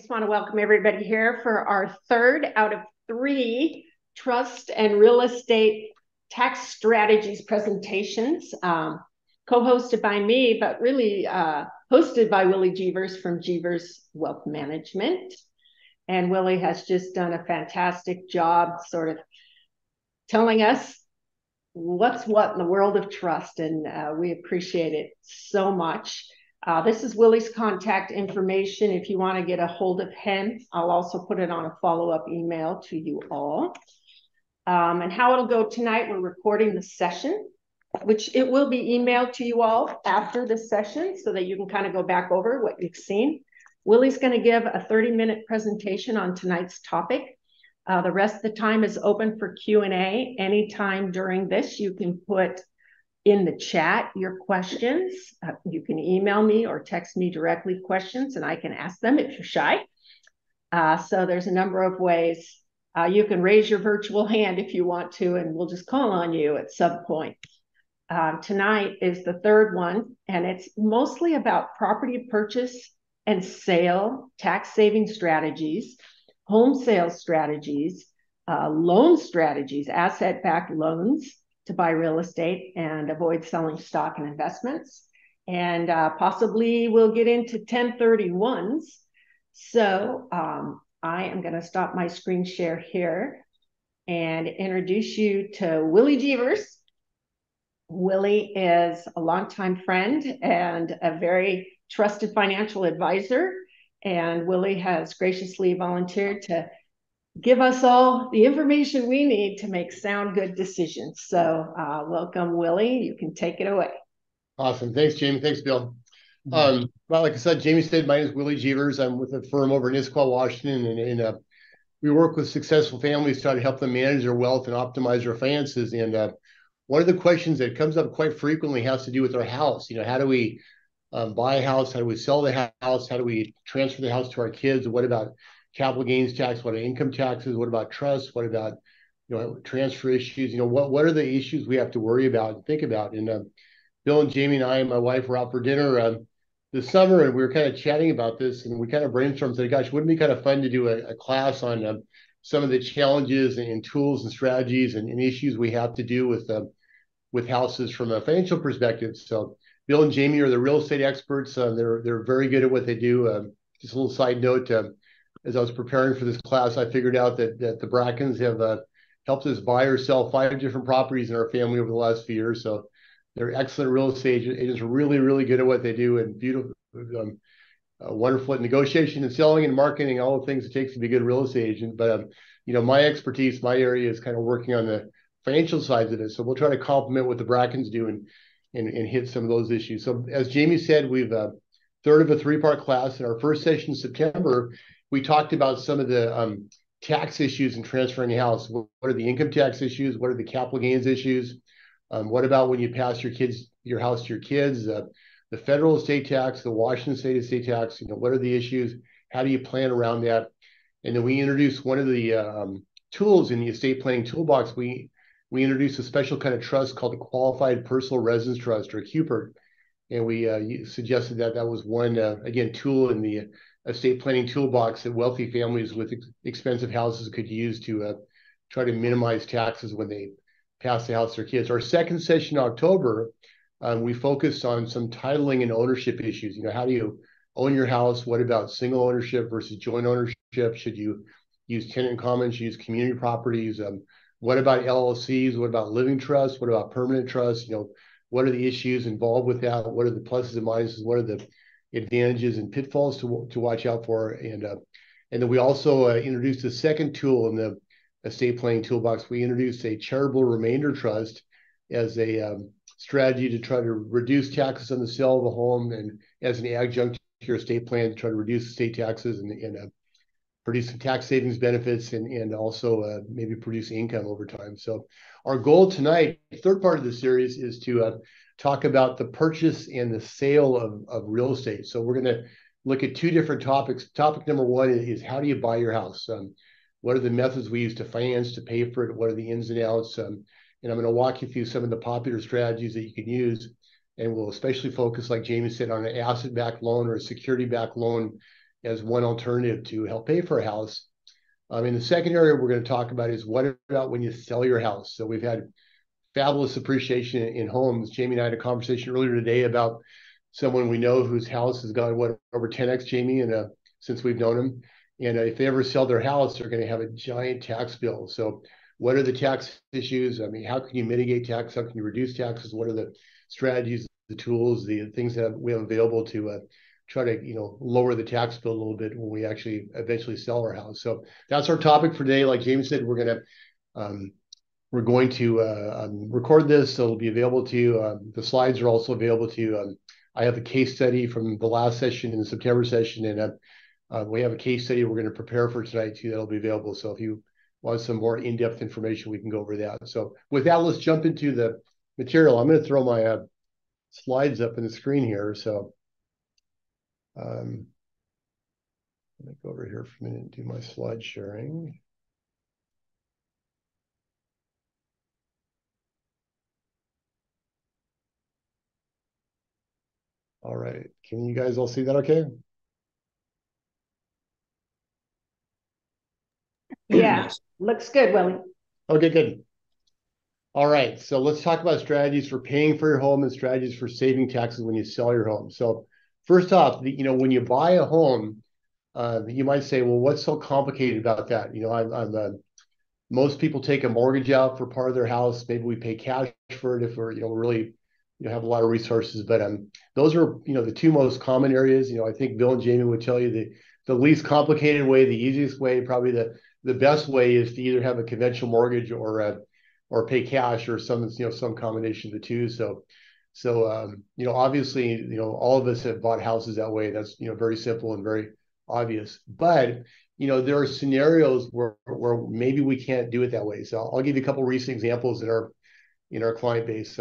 just want to welcome everybody here for our third out of three trust and real estate tax strategies presentations, co-hosted by me, but really hosted by Willie Jeevers from Jeevers Wealth Management. And Willie has just done a fantastic job sort of telling us what's what in the world of trust, and we appreciate it so much. This is Willie's contact information. If you want to get a hold of him, I'll also put it on a follow-up email to you all. And how it'll go tonight, we're recording the session, which it will be emailed to you all after the session so that you can kind of go back over what you've seen. Willie's going to give a 30-minute presentation on tonight's topic. The rest of the time is open for Q&A. Anytime during this, you can put in the chat your questions. You can email me or text me directly questions, and I can ask them if you're shy. So there's a number of ways. You can raise your virtual hand if you want to, and we'll just call on you at some point. Tonight is the third one, and it's mostly about property purchase and sale, tax saving strategies, home sales strategies, loan strategies, asset-backed loans to buy real estate and avoid selling stock and investments. And possibly we'll get into 1031s. So I am going to stop my screen share here and introduce you to Willie Jeevers. Willie is a longtime friend and a very trusted financial advisor. And Willie has graciously volunteered to give us all the information we need to make sound, good decisions. So welcome, Willie. You can take it away. Awesome. Thanks, Jamie. Thanks, Bill. Well, like I said, Jamie said, my name is Willie Jeevers. I'm with a firm over in Issaquah, Washington, and we work with successful families to try to help them manage their wealth and optimize their finances. And one of the questions that comes up quite frequently has to do with our house. How do we buy a house? How do we sell the house? How do we transfer the house to our kids? What about capital gains tax? What are income taxes? What about trust? What about transfer issues? What are the issues we have to worry about and think about? And Bill and Jamie and I and my wife were out for dinner this summer, and we were kind of chatting about this, and we kind of brainstormed and said, gosh, wouldn't it be kind of fun to do a class on some of the challenges and tools and strategies and issues we have to do with houses from a financial perspective. So Bill and Jamie are the real estate experts. They're very good at what they do. Just a little side note, as I was preparing for this class, I figured out that the Brackens have helped us buy or sell 5 different properties in our family over the last few years. So they're excellent real estate agents, really, really good at what they do, and beautiful, wonderful at negotiation and selling and marketing, all the things it takes to be a good real estate agent. But my expertise, my area is kind of working on the financial sides of it. So we'll try to complement what the Brackens do and hit some of those issues. So as Jamie said, we've third of a 3-part class. In our first session in September, we talked about some of the tax issues in transferring a house. What are the income tax issues? What are the capital gains issues? What about when you pass your house to your kids? The federal estate tax, the Washington state estate tax. What are the issues? How do you plan around that? And then we introduced one of the tools in the estate planning toolbox. We introduced a special kind of trust called the Qualified Personal Residence Trust, or QPERT. And we suggested that was one, again, tool in the estate planning toolbox that wealthy families with expensive houses could use to try to minimize taxes when they pass the house to their kids. Our second session in October, we focused on some titling and ownership issues. How do you own your house? What about single ownership versus joint ownership? Should you use tenant in common? Should you use community properties? What about LLCs? What about living trusts? What about permanent trusts? What are the issues involved with that? What are the pluses and minuses? What are the advantages and pitfalls to watch out for? And then we also introduced a second tool in the estate planning toolbox. We introduced a charitable remainder trust as a strategy to try to reduce taxes on the sale of a home, and as an adjunct to your estate plan to try to reduce estate taxes and produce some tax savings benefits and also maybe produce income over time. So our goal tonight, the third part of the series, is to talk about the purchase and the sale of real estate. So we're going to look at 2 different topics. Topic number 1 is how do you buy your house? What are the methods we use to finance, to pay for it? What are the ins and outs? And I'm going to walk you through some of the popular strategies that you can use. And we'll especially focus, like Jamie said, on an asset-backed loan or a security-backed loan as one alternative to help pay for a house. And the second area we're going to talk about is what about when you sell your house? So we've had fabulous appreciation in homes. Jamie and I had a conversation earlier today about someone we know whose house has gone over 10x, Jamie, and since we've known him. And if they ever sell their house, they're going to have a giant tax bill. So what are the tax issues? I mean, how can you mitigate tax? How can you reduce taxes? What are the strategies, the tools, the things that we have available to try to lower the tax bill a little bit when we actually eventually sell our house? So that's our topic for today. Like James said, we're going to record this, so it'll be available to you. The slides are also available to you. I have a case study from the last session in the September session, and we have a case study we're going to prepare for tonight too that'll be available. So if you want some more in-depth information, we can go over that. So with that, let's jump into the material. I'm going to throw my slides up in the screen here. So let me go over here for a minute and do my slide sharing. All right. Can you guys all see that okay? Yeah, looks good, Willie. Okay, good. All right, so let's talk about strategies for paying for your home and strategies for saving taxes when you sell your home. So first off, when you buy a home, you might say, well, what's so complicated about that? Most people take a mortgage out for part of their house. Maybe we pay cash for it if we're, really, have a lot of resources. But those are, the two most common areas. I think Bill and Jamie would tell you the least complicated way, the easiest way, probably the best way is to either have a conventional mortgage or pay cash or some combination of the two. So obviously, all of us have bought houses that way. That's, very simple and very obvious. But there are scenarios where maybe we can't do it that way. So I'll give you a couple of recent examples in our client base.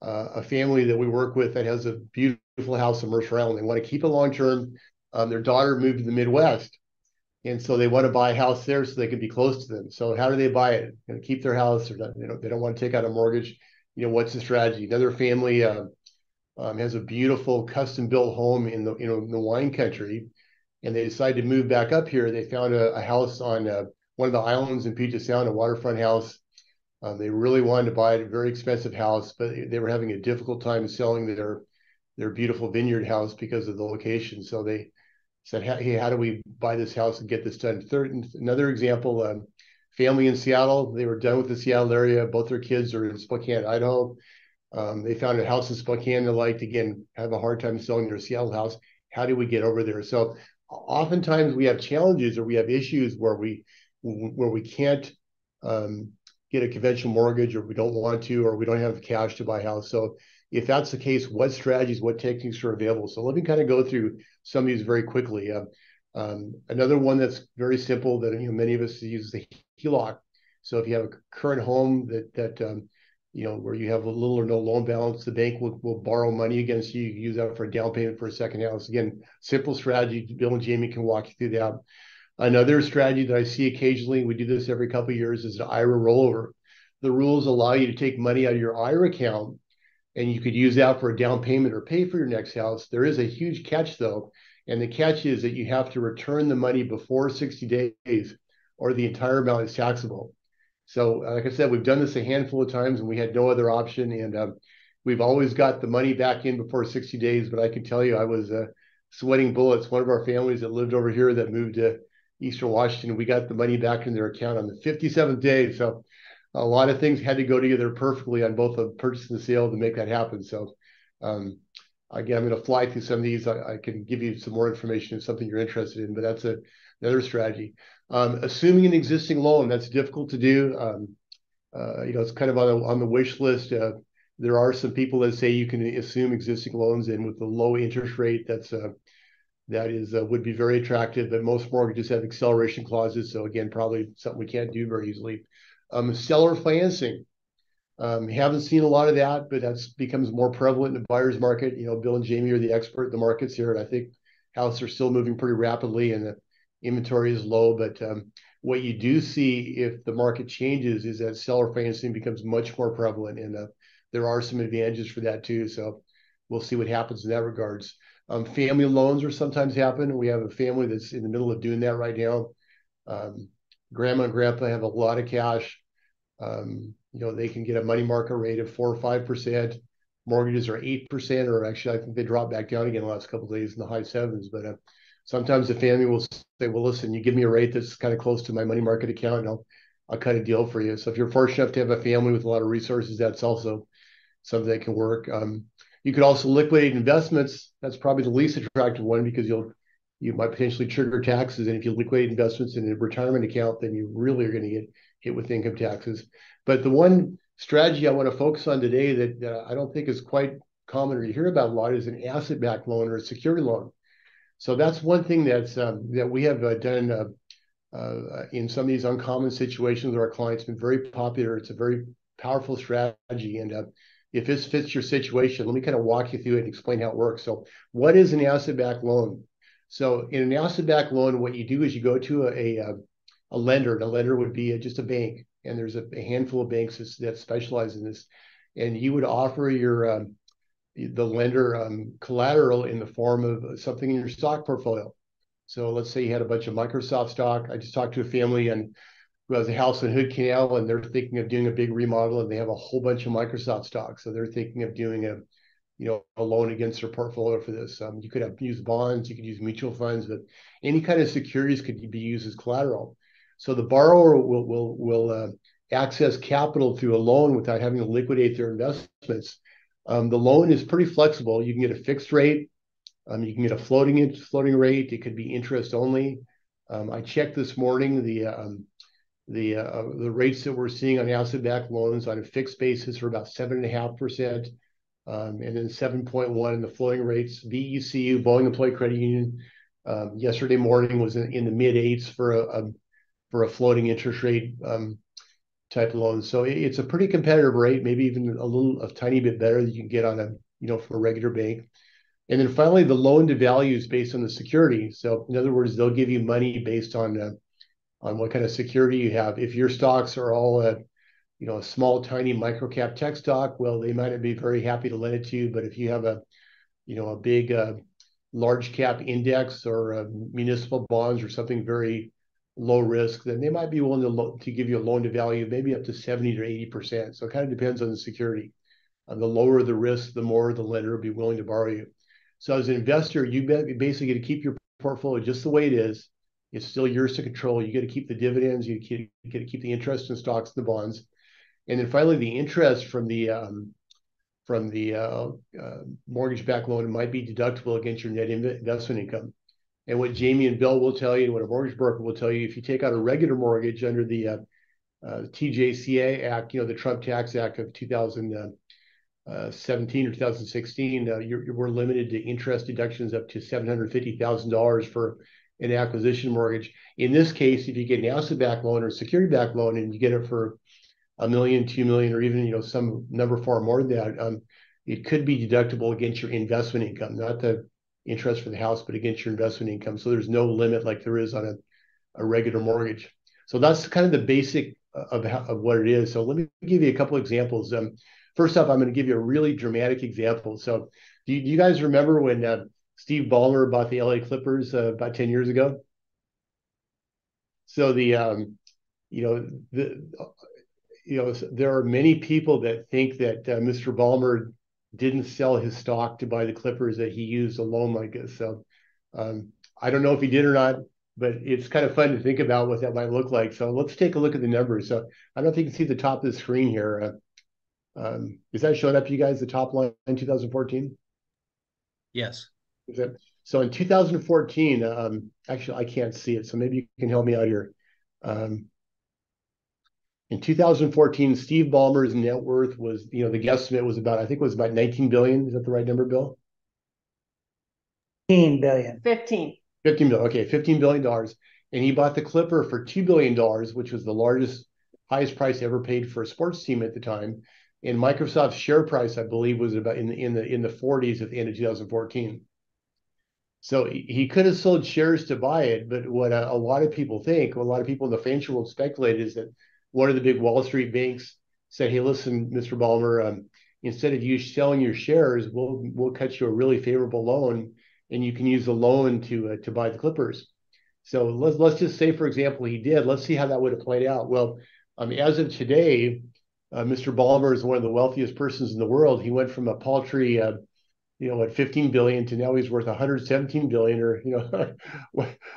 A family that we work with that has a beautiful house in Mercer Island. They want to keep it long term. Their daughter moved to the Midwest, and so they want to buy a house there so they can be close to them. So how do they buy it? Keep their house, or they don't want to take out a mortgage. What's the strategy? Another family has a beautiful custom-built home in the wine country, and they decided to move back up here. They found a house on one of the islands in Puget Sound, a waterfront house. They really wanted to buy a very expensive house, but they were having a difficult time selling their beautiful vineyard house because of the location. So they said, hey, how do we buy this house and get this done? Another example, family in Seattle. They were done with the Seattle area. Both their kids are in Spokane, Idaho. They found a house in Spokane they liked. Again, have a hard time selling their Seattle house. How do we get over there? So oftentimes we have challenges or we have issues where we can't get a conventional mortgage, or we don't want to, or we don't have the cash to buy a house. So if that's the case, what strategies, what techniques are available? So let me kind of go through some of these very quickly. Another one that's very simple that many of us use is the HELOC. So if you have a current home that where you have a little or no loan balance, the bank will borrow money against you. You use that for a down payment for a second house. Again, simple strategy. Bill and Jamie can walk you through that. Another strategy that I see occasionally, we do this every couple of years, is an IRA rollover. The rules allow you to take money out of your IRA account, and you could use that for a down payment or pay for your next house. There is a huge catch, though, and the catch is that you have to return the money before 60 days, or the entire amount is taxable. So, like I said, we've done this a handful of times, and we had no other option, and we've always got the money back in before 60 days. But I can tell you, I was sweating bullets. One of our families that lived over here that moved to Eastern Washington, we got the money back in their account on the 57th day. So a lot of things had to go together perfectly on both the purchase and the sale to make that happen. So again, I'm going to fly through some of these. I can give you some more information if something you're interested in, but that's another strategy. Assuming an existing loan, that's difficult to do. It's kind of on the wish list. There are some people that say you can assume existing loans, and with the low interest rate, would be very attractive, but most mortgages have acceleration clauses. So again, probably something we can't do very easily. Seller financing. Haven't seen a lot of that, but that's becomes more prevalent in the buyer's market. Bill and Jamie are the expert in the markets here, and I think houses are still moving pretty rapidly and the inventory is low. But what you do see if the market changes is that seller financing becomes much more prevalent, and there are some advantages for that too. So we'll see what happens in that regards. Family loans are sometimes happen. We have a family that's in the middle of doing that right now. Grandma and grandpa have a lot of cash. They can get a money market rate of 4 or 5%. Mortgages are 8%, or actually, I think they dropped back down again the last couple of days in the high sevens. But sometimes the family will say, "Well, listen, you give me a rate that's kind of close to my money market account, and I'll cut a deal for you." So if you're fortunate enough to have a family with a lot of resources, that's also something that can work. You could also liquidate investments. That's probably the least attractive one because you might potentially trigger taxes. And if you liquidate investments in a retirement account, then you really are going to get hit with income taxes. But the one strategy I want to focus on today that I don't think is quite common or you hear about a lot is an asset-backed loan or a security loan. So that's one thing that we have done in some of these uncommon situations where our clients been very popular. It's a very powerful strategy. And if this fits your situation, let me kind of walk you through it and explain how it works. So what is an asset-backed loan? So in an asset-backed loan, what you do is you go to a lender, and a lender would be just a bank. And there's a handful of banks that specialize in this. And you would offer the lender collateral in the form of something in your stock portfolio. So let's say you had a bunch of Microsoft stock. I just talked to a family who has a house in Hood Canal, and they're thinking of doing a big remodel, and they have a whole bunch of Microsoft stock. So they're thinking of doing a loan against their portfolio for this. You could use bonds, you could use mutual funds, but any kind of securities could be used as collateral. So the borrower will access capital through a loan without having to liquidate their investments. The loan is pretty flexible. You can get a fixed rate. You can get a floating rate. It could be interest only. I checked this morning the rates that we're seeing on asset-backed loans on a fixed basis are about 7.5%, and then 7.1 in the floating rates. BECU, Boeing Employee Credit Union, yesterday morning was in the mid eights for a floating interest rate type loan. So it's a pretty competitive rate, maybe even a tiny bit better than you can get from a regular bank. And then finally, the loan to value is based on the security. So in other words, they'll give you money based on what kind of security you have. If your stocks are all a small, tiny micro cap tech stock, well, they might not be very happy to lend it to you. But if you have a big large cap index or municipal bonds or something very low risk, then they might be willing to give you a loan to value, maybe up to 70 to 80%. So it kind of depends on the security. The lower the risk, the more the lender will be willing to borrow you. So as an investor, you basically get to keep your portfolio just the way it is. It's still yours to control. You get to keep the dividends. You get to keep the interest in stocks and the bonds. And then finally, the interest from the mortgage-backed loan might be deductible against your net investment income. And what Jamie and Bill will tell you, and what a mortgage broker will tell you, if you take out a regular mortgage under the TJCA Act, the Trump Tax Act of 2017 or 2016, we're limited to interest deductions up to $750,000 for an acquisition mortgage. In this case, if you get an asset-backed loan or a security-backed loan and you get it for $1 million, $2 million, or even some number far more than that, it could be deductible against your investment income, not the interest for the house, but against your investment income. So there's no limit like there is on a regular mortgage. So that's kind of the basic of what it is. So let me give you a couple examples. First up, I'm going to give you a really dramatic example. So do you guys remember when Steve Ballmer bought the LA Clippers about 10 years ago? So there are many people that think that Mr. Ballmer didn't sell his stock to buy the Clippers, that he used a loan like this. So I don't know if he did or not, but it's kind of fun to think about what that might look like. So let's take a look at the numbers. So I don't know if you can see the top of the screen here. Is that showing up to you guys, the top line in 2014? Yes. So in 2014, actually, I can't see it, so maybe you can help me out here. In 2014, Steve Ballmer's net worth was, the guesstimate was about, I think it was about 19 billion. Is that the right number, Bill? 15 billion. 15 billion. Okay, $15 billion. And he bought the Clipper for $2 billion, which was the highest price ever paid for a sports team at the time. And Microsoft's share price, I believe, was about in the 40s at the end of 2014. So he could have sold shares to buy it, but what a lot of people think, what a lot of people in the financial world speculate, is that one of the big Wall Street banks said, "Hey, listen, Mr. Ballmer, instead of you selling your shares, we'll cut you a really favorable loan, and you can use the loan to buy the Clippers. So let's just say, for example, he did. Let's see how that would have played out. Well, as of today, Mr. Ballmer is one of the wealthiest persons in the world. He went from a paltry, at 15 billion to now he's worth 117 billion, or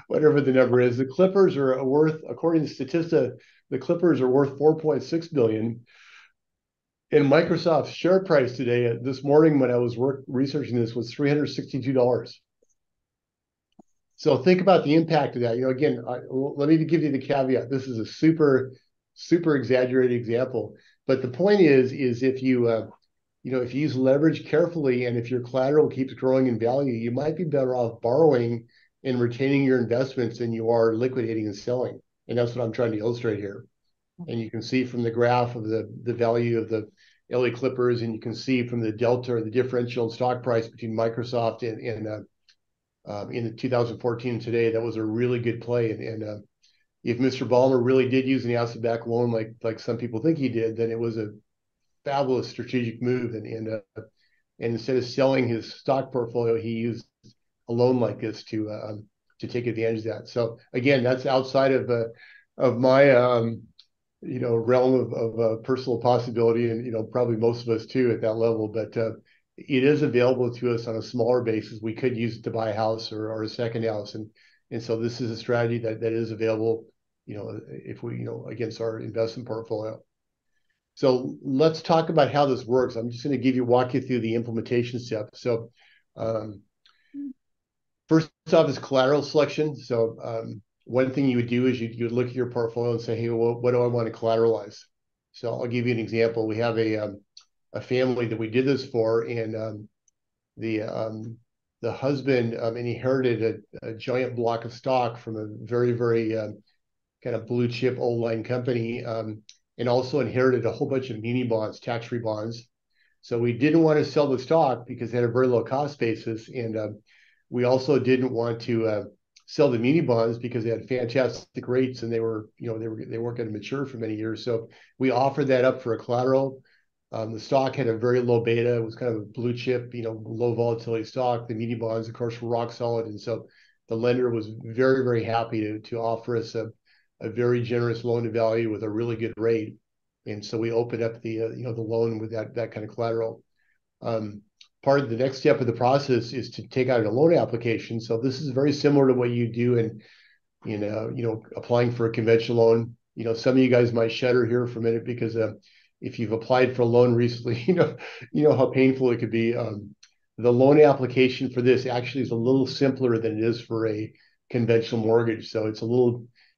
whatever the number is. The Clippers are worth, according to Statista, the Clippers are worth 4.6 billion. And Microsoft's share price today, this morning when I was researching this, was $362. So think about the impact of that. Again, let me give you the caveat. This is a super, super exaggerated example, but the point is if you if you use leverage carefully, and if your collateral keeps growing in value, you might be better off borrowing and retaining your investments than you are liquidating and selling. And that's what I'm trying to illustrate here. And you can see from the graph of the value of the LA Clippers, and you can see from the delta or the differential in stock price between Microsoft and in 2014 today, that was a really good play. And if Mr. Ballmer really did use an asset-backed loan like some people think he did, then it was a fabulous strategic move. And instead of selling his stock portfolio, he used a loan like this to take advantage of that. So again, that's outside of my realm of personal possibility, and probably most of us too at that level. But it is available to us on a smaller basis. We could use it to buy a house or a second house, and so this is a strategy that is available, if we against our investment portfolio. So let's talk about how this works. I'm just going to walk you through the implementation steps. So first off is collateral selection. So one thing you would do is you would look at your portfolio and say, hey, well, what do I want to collateralize? So I'll give you an example. We have a family that we did this for, and the husband inherited a giant block of stock from a very, very kind of blue chip old line company, and also inherited a whole bunch of muni bonds, tax-free bonds. So we didn't want to sell the stock because they had a very low cost basis, and we also didn't want to sell the muni bonds because they had fantastic rates, and they weren't going to mature for many years. So we offered that up for a collateral. The stock had a very low beta. It was kind of a blue chip, low volatility stock. The muni bonds, of course, were rock solid, and so the lender was very, very happy to offer us a very generous loan to value with a really good rate. And so we opened up the the loan with that kind of collateral. Part of the next step of the process is to take out a loan application. So this is very similar to what you do in applying for a conventional loan. Some of you guys might shudder here for a minute because if you've applied for a loan recently, you know how painful it could be. The loan application for this actually is a little simpler than it is for a conventional mortgage. So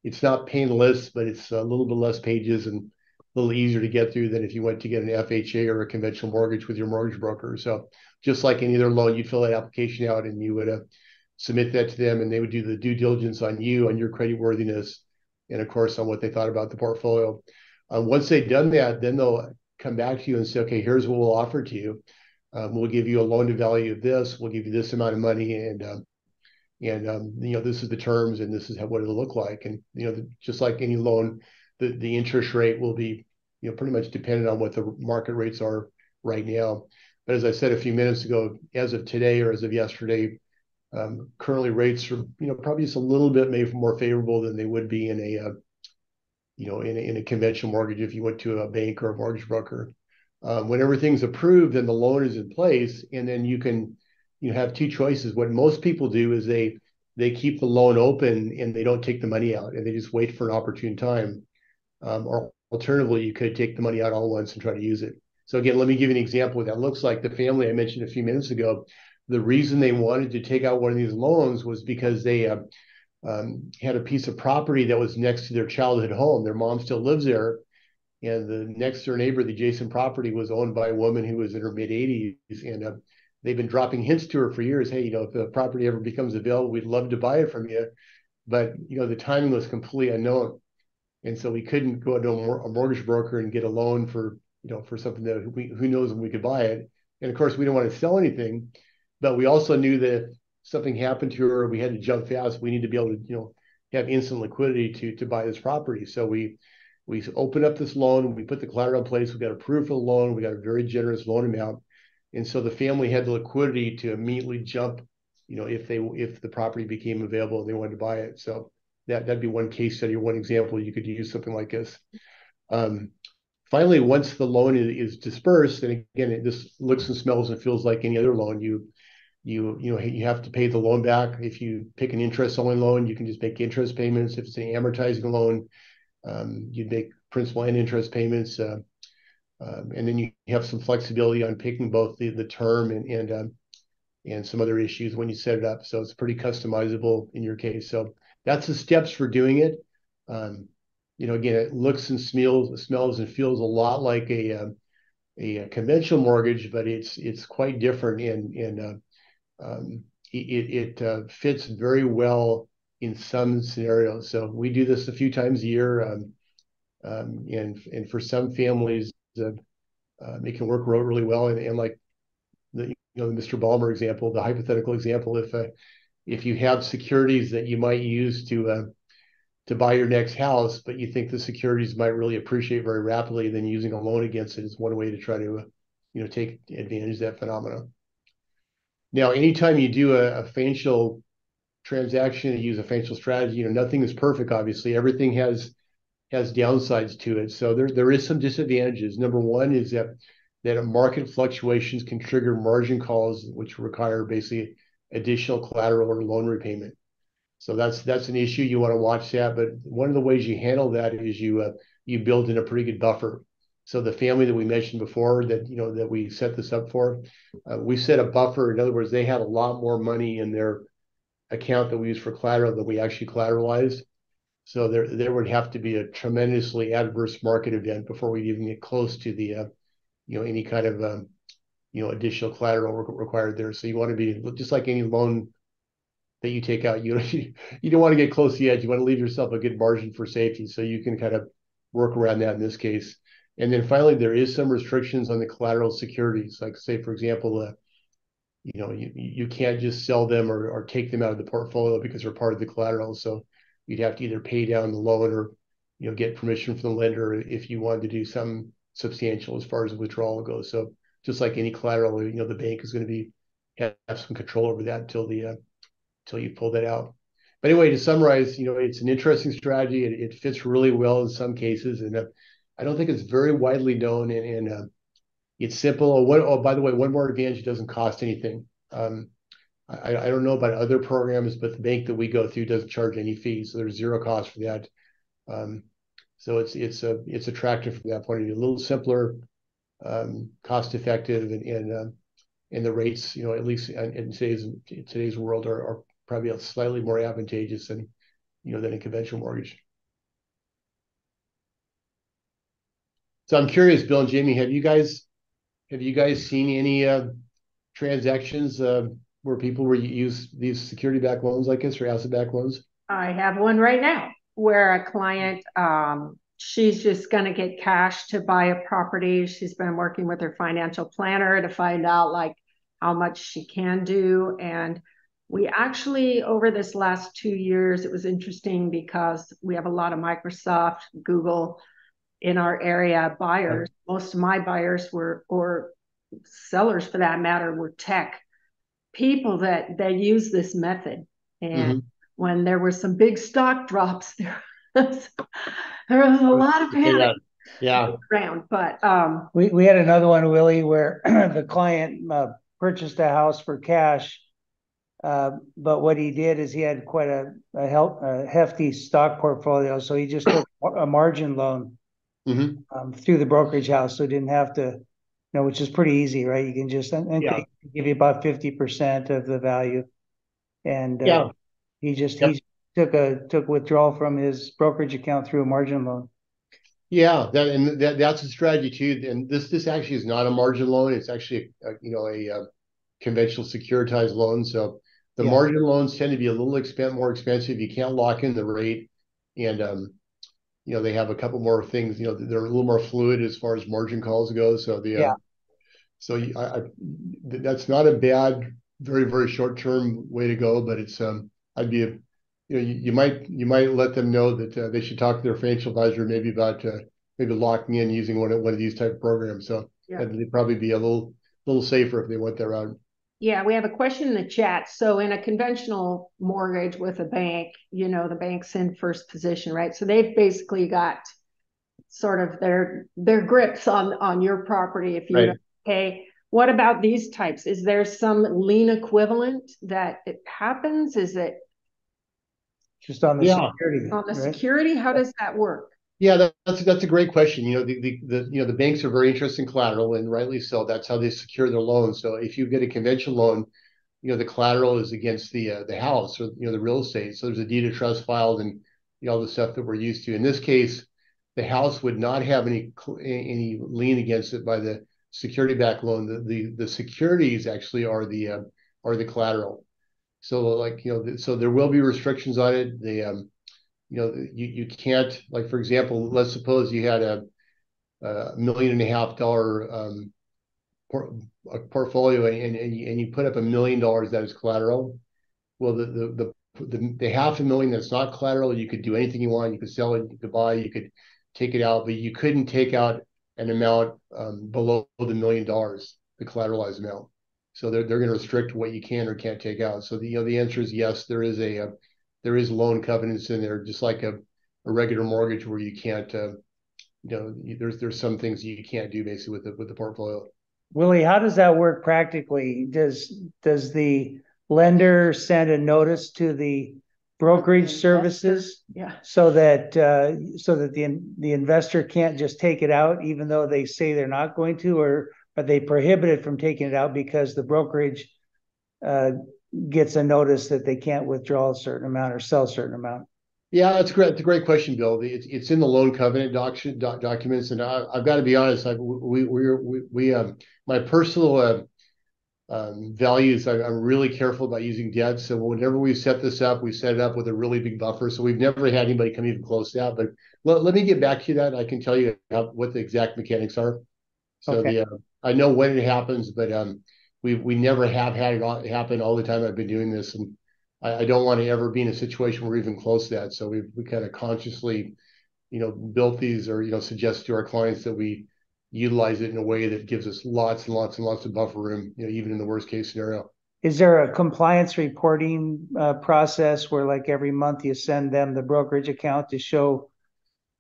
it's not painless, but it's a little bit less pages and a little easier to get through than if you went to get an FHA or a conventional mortgage with your mortgage broker. So just like any other loan, you'd fill that application out and you would submit that to them, and they would do the due diligence on you, on your creditworthiness, and of course on what they thought about the portfolio. Once they've done that, then they'll come back to you and say, okay, here's what we'll offer to you. We'll give you a loan to value of this. We'll give you this amount of money, and this is the terms, and this is what it'll look like. And just like any loan, the interest rate will be pretty much dependent on what the market rates are right now. But as I said a few minutes ago, as of today or as of yesterday, currently rates are probably just a little bit maybe more favorable than they would be in a conventional mortgage if you went to a bank or a mortgage broker. When everything's approved and the loan is in place, and then you can have two choices. What most people do is they keep the loan open and they don't take the money out, and they just wait for an opportune time. Or alternatively, you could take the money out all at once and try to use it. So again, let me give you an example of what that looks like. The family I mentioned a few minutes ago, the reason they wanted to take out one of these loans was because they had a piece of property that was next to their childhood home. Their mom still lives there, and the next door neighbor, the adjacent property, was owned by a woman who was in her mid-80s, and they've been dropping hints to her for years. Hey, if the property ever becomes available, we'd love to buy it from you. But the timing was completely unknown, and so we couldn't go to a mortgage broker and get a loan for something that who knows when we could buy it. And of course, we don't want to sell anything, but we also knew that if something happened to her, we had to jump fast. We need to be able to have instant liquidity to buy this property. So we opened up this loan. We put the collateral in place. We got approved for the loan. We got a very generous loan amount. And so the family had the liquidity to immediately jump if the property became available and they wanted to buy it. So that'd be one case study or one example. You could use something like this. Finally, once the loan is dispersed, and again, this looks and smells and feels like any other loan, you have to pay the loan back. If you pick an interest-only loan, you can just make interest payments. If it's an amortizing loan, you'd make principal and interest payments. And then you have some flexibility on picking both the term and some other issues when you set it up. So it's pretty customizable in your case. So that's the steps for doing it. Again, it looks and smells and feels a lot like a conventional mortgage, but it's quite different, and it fits very well in some scenarios. So we do this a few times a year, and for some families, it can work really well. And like the Mr. Balmer example, the hypothetical example, if you have securities that you might use to buy your next house, but you think the securities might really appreciate very rapidly, then using a loan against it is one way to try to, take advantage of that phenomenon. Now, anytime you do a financial transaction and use a financial strategy, nothing is perfect, obviously. Everything has downsides to it. So there is some disadvantages. Number one is that market fluctuations can trigger margin calls, which require basically additional collateral or loan repayment. So that's an issue. You want to watch that. But one of the ways you handle that is you build in a pretty good buffer. So the family that we mentioned before that we set this up for, we set a buffer. In other words, they had a lot more money in their account that we use for collateral than we actually collateralized. So there would have to be a tremendously adverse market event before we'd even get close to the any kind of additional collateral required there. So you want to be just like any loan that you take out, you don't want to get close to the edge. You want to leave yourself a good margin for safety, so you can kind of work around that in this case. And then finally, there is some restrictions on the collateral securities. Like, say, for example, you can't just sell them or take them out of the portfolio because they're part of the collateral. So you'd have to either pay down the loan or get permission from the lender if you wanted to do something substantial as far as withdrawal goes. So just like any collateral, the bank is going to have some control over that until you pull that out. But anyway, to summarize, it's an interesting strategy. It fits really well in some cases, and I don't think it's very widely known, and it's simple. Oh, by the way, one more advantage: it doesn't cost anything. I don't know about other programs, but the bank that we go through doesn't charge any fees, so there's zero cost for that. So it's attractive from that point of view. A little simpler, cost effective, and the rates, at least in today's world, are probably slightly more advantageous than a conventional mortgage. So I'm curious, Bill and Jamie, have you guys seen any transactions where people were use these security-backed loans like this or asset-backed loans? I have one right now where a client, she's just going to get cash to buy a property. She's been working with her financial planner to find out how much she can do. And we actually, over this last 2 years, it was interesting because we have a lot of Microsoft, Google in our area buyers. Most of my buyers or sellers for that matter, were tech people that use this method. And when there were some big stock drops, there was a lot of panic around. But we had another one, Willie, where the client purchased a house for cash. But what he did is he had quite a hefty stock portfolio. So he just took a margin loan through the brokerage house. So he didn't have to, which is pretty easy, right? You can just they give you about 50% of the value. And he took withdrawal from his brokerage account through a margin loan. Yeah, that's a strategy too. And this actually is not a margin loan. It's actually a conventional securitized loan. So the margin loans tend to be a little more expensive. You can't lock in the rate, and they have a couple more things. They're a little more fluid as far as margin calls go. So that's not a bad, very very short term way to go. But it's you might let them know that they should talk to their financial advisor maybe about maybe locking in using one of these type of programs. So they'd probably be a little safer if they went that route. Yeah, we have a question in the chat. So in a conventional mortgage with a bank, the bank's in first position, right? So they've basically got sort of their grips on your property if you Right. don't pay. What about these types? Is there some lien equivalent that it happens? Is it Just on the Yeah. security, on the right? security? How does that work? Yeah, that's a great question. The banks are very interested in collateral, and rightly so. That's how they secure their loans. So if you get a conventional loan, the collateral is against the house or the real estate. So there's a deed of trust filed and all the stuff that we're used to. In this case, the house would not have any lien against it by the security backed loan. The securities actually are the collateral. So so there will be restrictions on it. You can't, like, for example, let's suppose you had a $1.5 million portfolio and you put up $1 million that is collateral. Well, the $500,000 that's not collateral, you could do anything you want. You could sell it, you could buy, you could take it out, but you couldn't take out an amount below the $1 million, the collateralized amount. So they're going to restrict what you can or can't take out. So the answer is yes. There is loan covenants in there, just like a regular mortgage where you can't. There's some things you can't do basically with the portfolio. Willie, how does that work practically? Does the lender send a notice to the brokerage services Yeah. so that the investor can't just take it out even though they say they're not going to, or are they prohibited from taking it out because the brokerage gets a notice that they can't withdraw a certain amount or sell a certain amount? Yeah, that's great. It's a great question, Bill. It's in the loan covenant documents, and I've got to be honest. My personal values. I'm really careful about using debt. So whenever we set this up, we set it up with a really big buffer. So we've never had anybody come even close to that. But let me get back to that. I can tell you what the exact mechanics are. So Okay. I know when it happens, but we never have had it happen all the time I've been doing this, and I don't want to ever be in a situation where we're even close to that. So we kind of consciously, built these or suggest to our clients that we utilize it in a way that gives us lots and lots and lots of buffer room, even in the worst case scenario. Is there a compliance reporting process where, like, every month you send them the brokerage account to show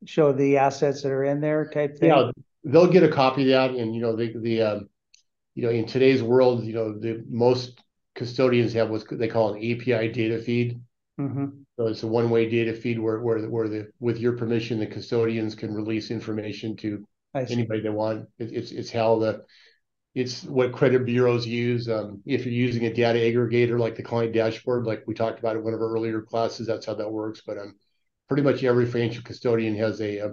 the assets that are in there type thing? Yeah, they'll get a copy of that, and in today's world, the most custodians have what they call an API data feed. Mm-hmm. So it's a one-way data feed where with your permission, the custodians can release information to anybody they want. It's what credit bureaus use. If you're using a data aggregator like the client dashboard, like we talked about in one of our earlier classes, that's how that works. But pretty much every financial custodian has a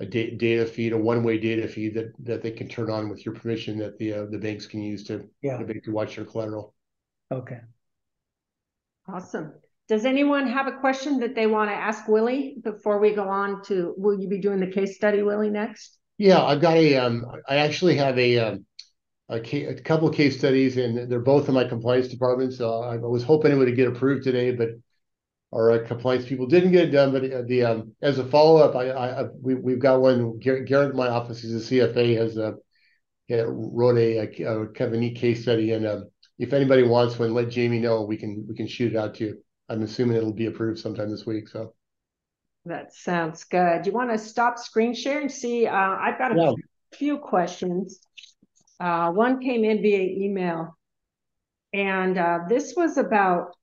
data feed, a one-way data feed that they can turn on with your permission that the banks can use to basically watch their collateral. Okay. Awesome. Does anyone have a question that they want to ask Willie before we go on to, will you be doing the case study, Willie, next? Yeah, I've got I actually have a couple of case studies, and they're both in my compliance department. So I was hoping it would get approved today, but our compliance people didn't get it done. But as a follow-up, we've got one. Garrett in my office, he's a CFA, has wrote a kind of a neat case study, and if anybody wants one, let Jamie know. We can shoot it out to you. I'm assuming it'll be approved sometime this week. So that sounds good. You want to stop screen share and see? I've got a few questions. One came in via email, and this was about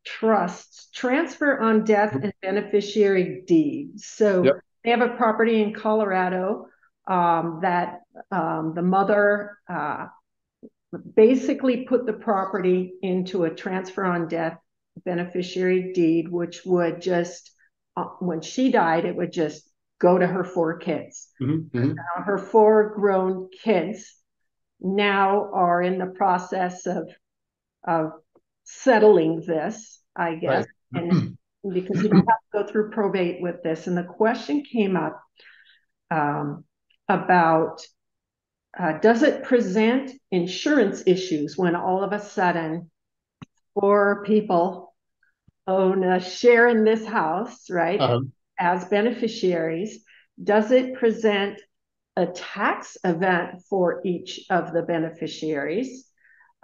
trusts, transfer on death and beneficiary deeds. So they have a property in Colorado that the mother basically put the property into a transfer on death beneficiary deed, which would just, when she died, it would just go to her 4 kids. Mm-hmm. Now, her 4 grown kids now are in the process of settling this, I guess, right. and because you don't have to go through probate with this. And the question came up about does it present insurance issues when all of a sudden 4 people own a share in this house, right? As beneficiaries, does it present a tax event for each of the beneficiaries?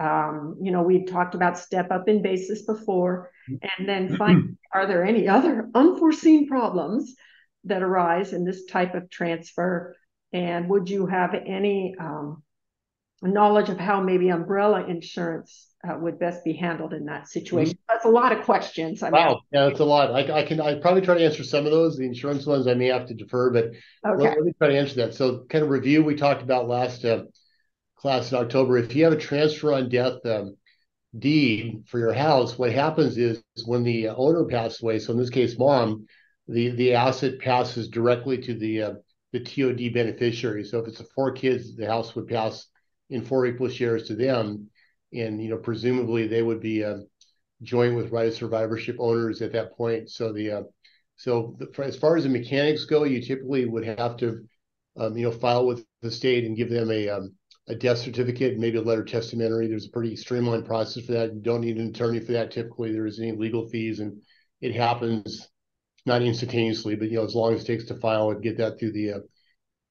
You know, we talked about step up in basis before, and then find, are there any other unforeseen problems that arise in this type of transfer? And would you have any knowledge of how maybe umbrella insurance would best be handled in that situation? That's a lot of questions. I mean, Wow, yeah, that's a lot. I probably try to answer some of those. The insurance ones I may have to defer, but okay. let me try to answer that. So, kind of review we talked about last class in October. If you have a transfer on death deed for your house, what happens is when the owner passes away, so in this case, mom, the asset passes directly to the TOD beneficiary. So if it's 4 kids, the house would pass in 4 equal shares to them, and presumably they would be joint with right of survivorship owners at that point. So as far as the mechanics go, you typically would have to file with the state and give them a death certificate and maybe a letter testamentary. There's a pretty streamlined process for that. You don't need an attorney for that. Typically, there isn't any legal fees, and it happens not instantaneously, but as long as it takes to file and get that through the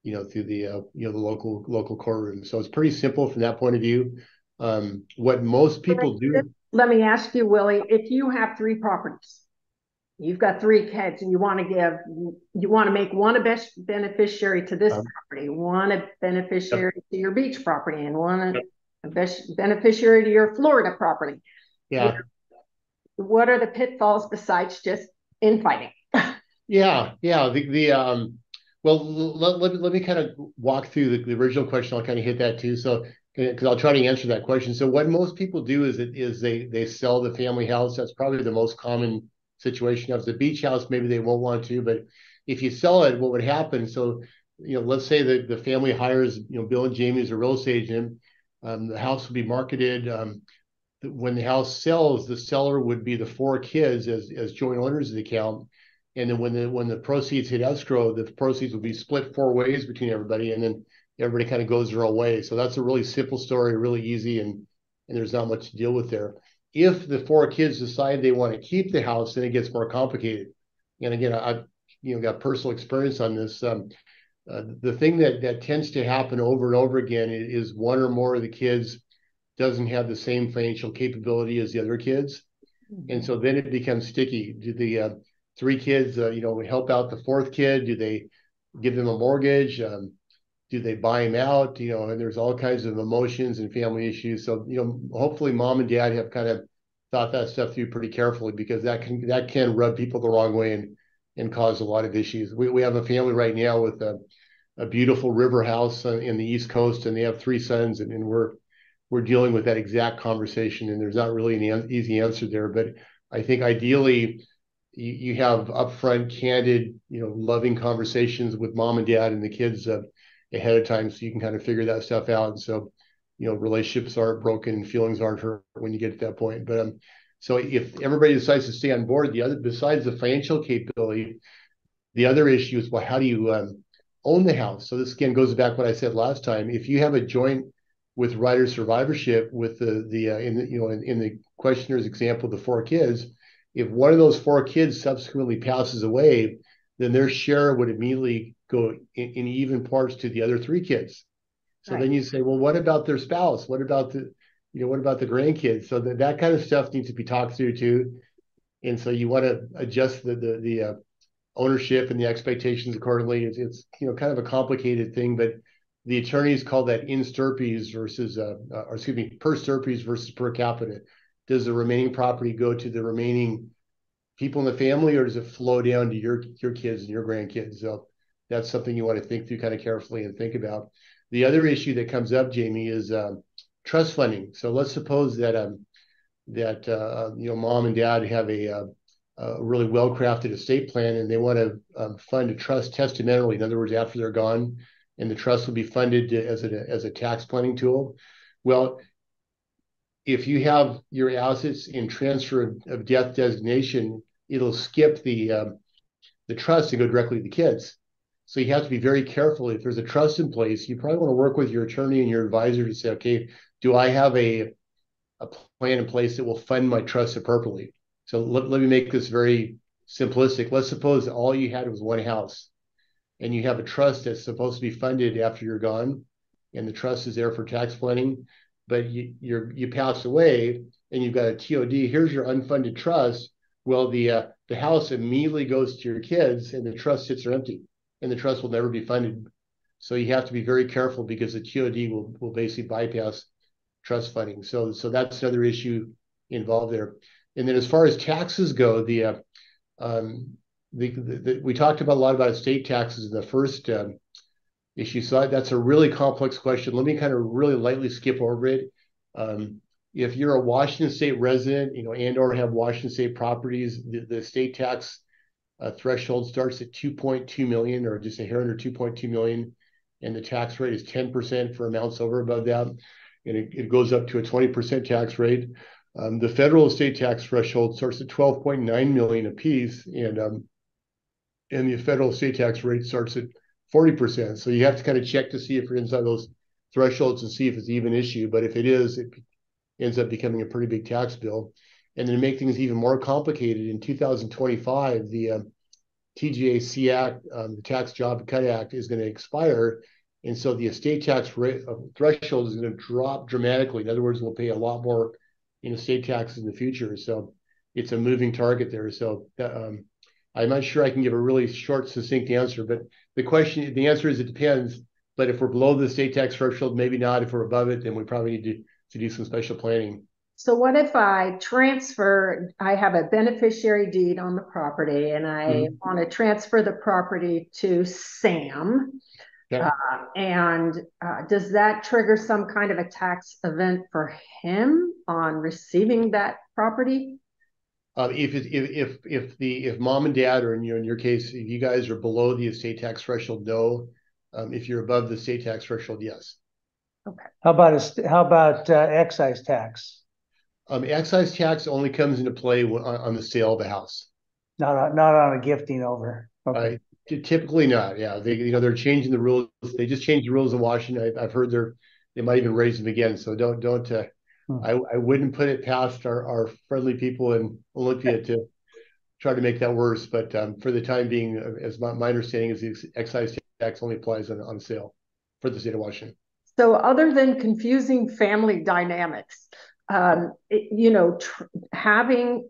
the local courtroom. So it's pretty simple from that point of view. What most people do. Let me ask you, Willie, if you have 3 properties, you've got 3 kids, and you want to make one a beneficiary to this property, one a beneficiary to your beach property, and one a beneficiary to your Florida property. Yeah. What are the pitfalls besides just infighting? Yeah. Well, let me kind of walk through the original question. I'll kind of hit that too. So, because I'll try to answer that question. So what most people do is they sell the family house. That's probably the most common situation. If it's a beach house, maybe they won't want to, but if you sell it, what would happen? So, let's say that the family hires, Bill and Jamie as a real estate agent. The house will be marketed. When the house sells, the seller would be the 4 kids as joint owners of the account. And then when the proceeds hit escrow, the proceeds will be split 4 ways between everybody, and then everybody kind of goes their own way. So that's a really simple story, really easy, and there's not much to deal with there. If the 4 kids decide they want to keep the house, then it gets more complicated. And again, I've got personal experience on this. The thing that tends to happen over and over again is one or more of the kids doesn't have the same financial capability as the other kids, and so then it becomes sticky. Do the 3 kids, help out the 4th kid? Do they give them a mortgage? Do they buy him out? And there's all kinds of emotions and family issues. So, hopefully mom and dad have kind of thought that stuff through pretty carefully, because that can rub people the wrong way and cause a lot of issues. We have a family right now with a beautiful river house in the East Coast, and they have 3 sons, and we're dealing with that exact conversation, and there's not really an easy answer there. But I think ideally you have upfront, candid, loving conversations with mom and dad and the kids ahead of time, so you can kind of figure that stuff out. And so, relationships aren't broken and feelings aren't hurt when you get to that point. But so if everybody decides to stay on board, besides the financial capability, the other issue is, well, how do you own the house? So this again goes back to what I said last time. If you have a joint with right of survivorship with in the questioner's example, the 4 kids, if one of those 4 kids subsequently passes away, then their share would immediately go in even parts to the other 3 kids. So right. Then you say, well, what about their spouse? What about the grandkids? So that kind of stuff needs to be talked through too. And so you want to adjust the ownership and the expectations accordingly. It's kind of a complicated thing, but the attorneys call that in stirpes versus per stirpes versus per capita. Does the remaining property go to the remaining people in the family, or does it flow down to your kids and your grandkids? So that's something you want to think through kind of carefully and think about. The other issue that comes up, Jamie, is trust funding. So let's suppose that mom and dad have a really well-crafted estate plan, and they want to fund a trust testamentally. In other words, after they're gone, and the trust will be funded as a tax planning tool. Well, if you have your assets in transfer of death designation, it'll skip the trust and go directly to the kids. So you have to be very careful. If there's a trust in place, you probably want to work with your attorney and your advisor to say, okay, do I have a plan in place that will fund my trust appropriately? So let me make this very simplistic. Let's suppose all you had was one house, and you have a trust that's supposed to be funded after you're gone, and the trust is there for tax planning. but you pass away and you've got a TOD. Here's your unfunded trust. Well, the house immediately goes to your kids, and the trust sits there empty, and the trust will never be funded. So you have to be very careful because the TOD will basically bypass trust funding. So that's another issue involved there. And then as far as taxes go, we talked about a lot about estate taxes in the first issue. So that's a really complex question. Let me kind of really lightly skip over it. If you're a Washington State resident, and or have Washington State properties, the estate tax threshold starts at 2.2 million, or just a hair under 2.2 million, and the tax rate is 10% for amounts over above that, and it goes up to a 20% tax rate. The federal estate tax threshold starts at 12.9 million apiece, and the federal estate tax rate starts at 40%. So you have to kind of check to see if you're inside those thresholds and see if it's even issue. But if it is, it ends up becoming a pretty big tax bill. And then to make things even more complicated, in 2025, the TJC Act, the Tax Job Cut Act, is going to expire. And so the estate tax rate threshold is going to drop dramatically. In other words, we'll pay a lot more in estate taxes in the future. So it's a moving target there. So I'm not sure I can give a really short, succinct answer, but the answer is it depends. But if we're below the estate tax threshold, maybe not. If we're above it, then we probably need to do some special planning. So what if I have a beneficiary deed on the property, and I want to transfer the property to Sam? Yeah. Does that trigger some kind of a tax event for him on receiving that property? If mom and dad, or in your case, if you guys are below the estate tax threshold, no. If you're above the estate tax threshold, yes. Okay. How about excise tax? Excise tax only comes into play on the sale of a house. Not on a gifting over. Okay. Typically not. Yeah, they're changing the rules. They just changed the rules in Washington. I've heard they might even raise them again. So don't. I wouldn't put it past our friendly people in Olympia to try to make that worse. But for the time being, as my understanding is, the excise tax only applies on sale for the state of Washington. So other than confusing family dynamics, having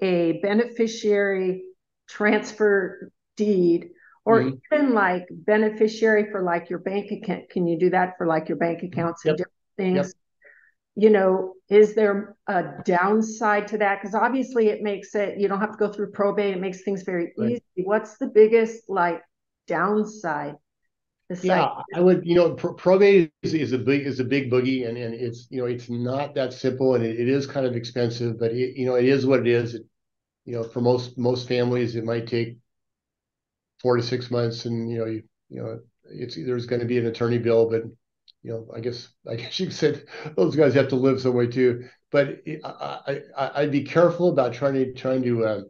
a beneficiary transfer deed, or even like beneficiary for like your bank account, can you do that for like your bank accounts and different things? Yep. Is there a downside to that? Because obviously it makes it, you don't have to go through probate. It makes things very easy. What's the biggest downside? Yeah, I would, probate is a big boogie, and it's not that simple, and it is kind of expensive, but it is what it is. For most families, it might take 4 to 6 months, and there's going to be an attorney bill, but I guess you said those guys have to live some way too. But I'd be careful about trying to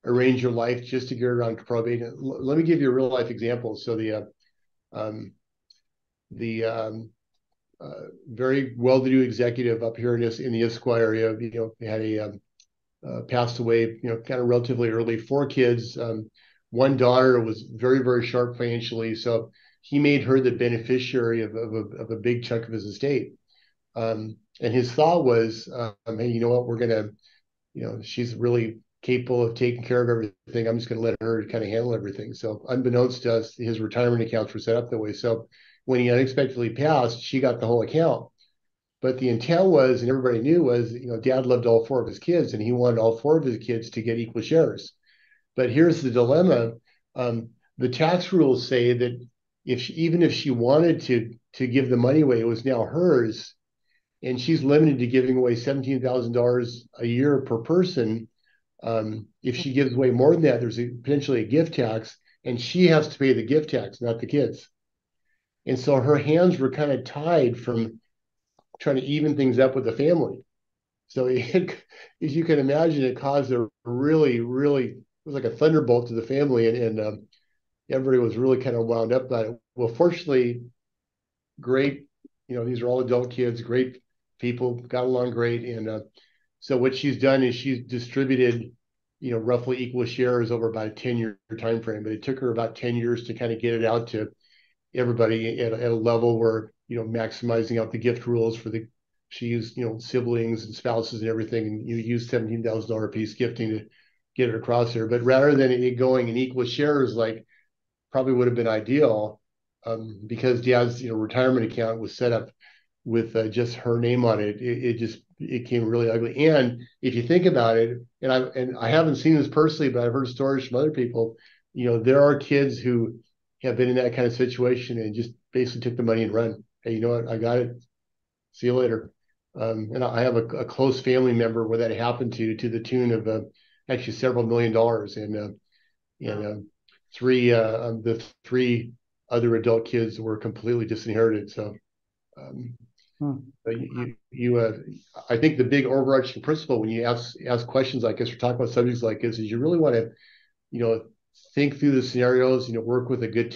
arrange your life just to get around to probate. Let me give you a real life example. So the very well-to-do executive up here in the Issaquah area, had passed away, kind of relatively early. 4 kids. One daughter was very, very sharp financially, so he made her the beneficiary of a big chunk of his estate. And his thought was, hey, you know what? We're gonna, she's really capable of taking care of everything. I'm just going to let her kind of handle everything. So unbeknownst to us, his retirement accounts were set up that way. So when he unexpectedly passed, she got the whole account. But the intent was, and everybody knew, was, dad loved all 4 of his kids, and he wanted all 4 of his kids to get equal shares. But here's the dilemma. The tax rules say that even if she wanted to give the money away, it was now hers, and she's limited to giving away $17,000 a year per person. If she gives away more than that, there's potentially a gift tax, and she has to pay the gift tax, not the kids. And so her hands were kind of tied from trying to even things up with the family. So as you can imagine, it caused a really, really, it was like a thunderbolt to the family, and everybody was really kind of wound up by it. Well, fortunately, great, these are all adult kids, great people, got along great, and so what she's done is she's distributed, roughly equal shares over about a 10-year time frame. But it took her about 10 years to kind of get it out to everybody at a level where, maximizing out the gift rules for the she used, siblings and spouses and everything, and you used $17,000 piece gifting to get it across there. But rather than it going in equal shares, like probably would have been ideal, because Dad's retirement account was set up with just her name on it. It came really ugly. And if you think about it, and I haven't seen this personally, but I've heard stories from other people. There are kids who have been in that kind of situation and just basically took the money and run. Hey, you know what? I got it. See you later. And I have a close family member where that happened to the tune of actually several $1 million, and the three other adult kids were completely disinherited. So, I think the big overarching principle when you ask questions like this or talk about subjects like this is you really want to, think through the scenarios. Work with a good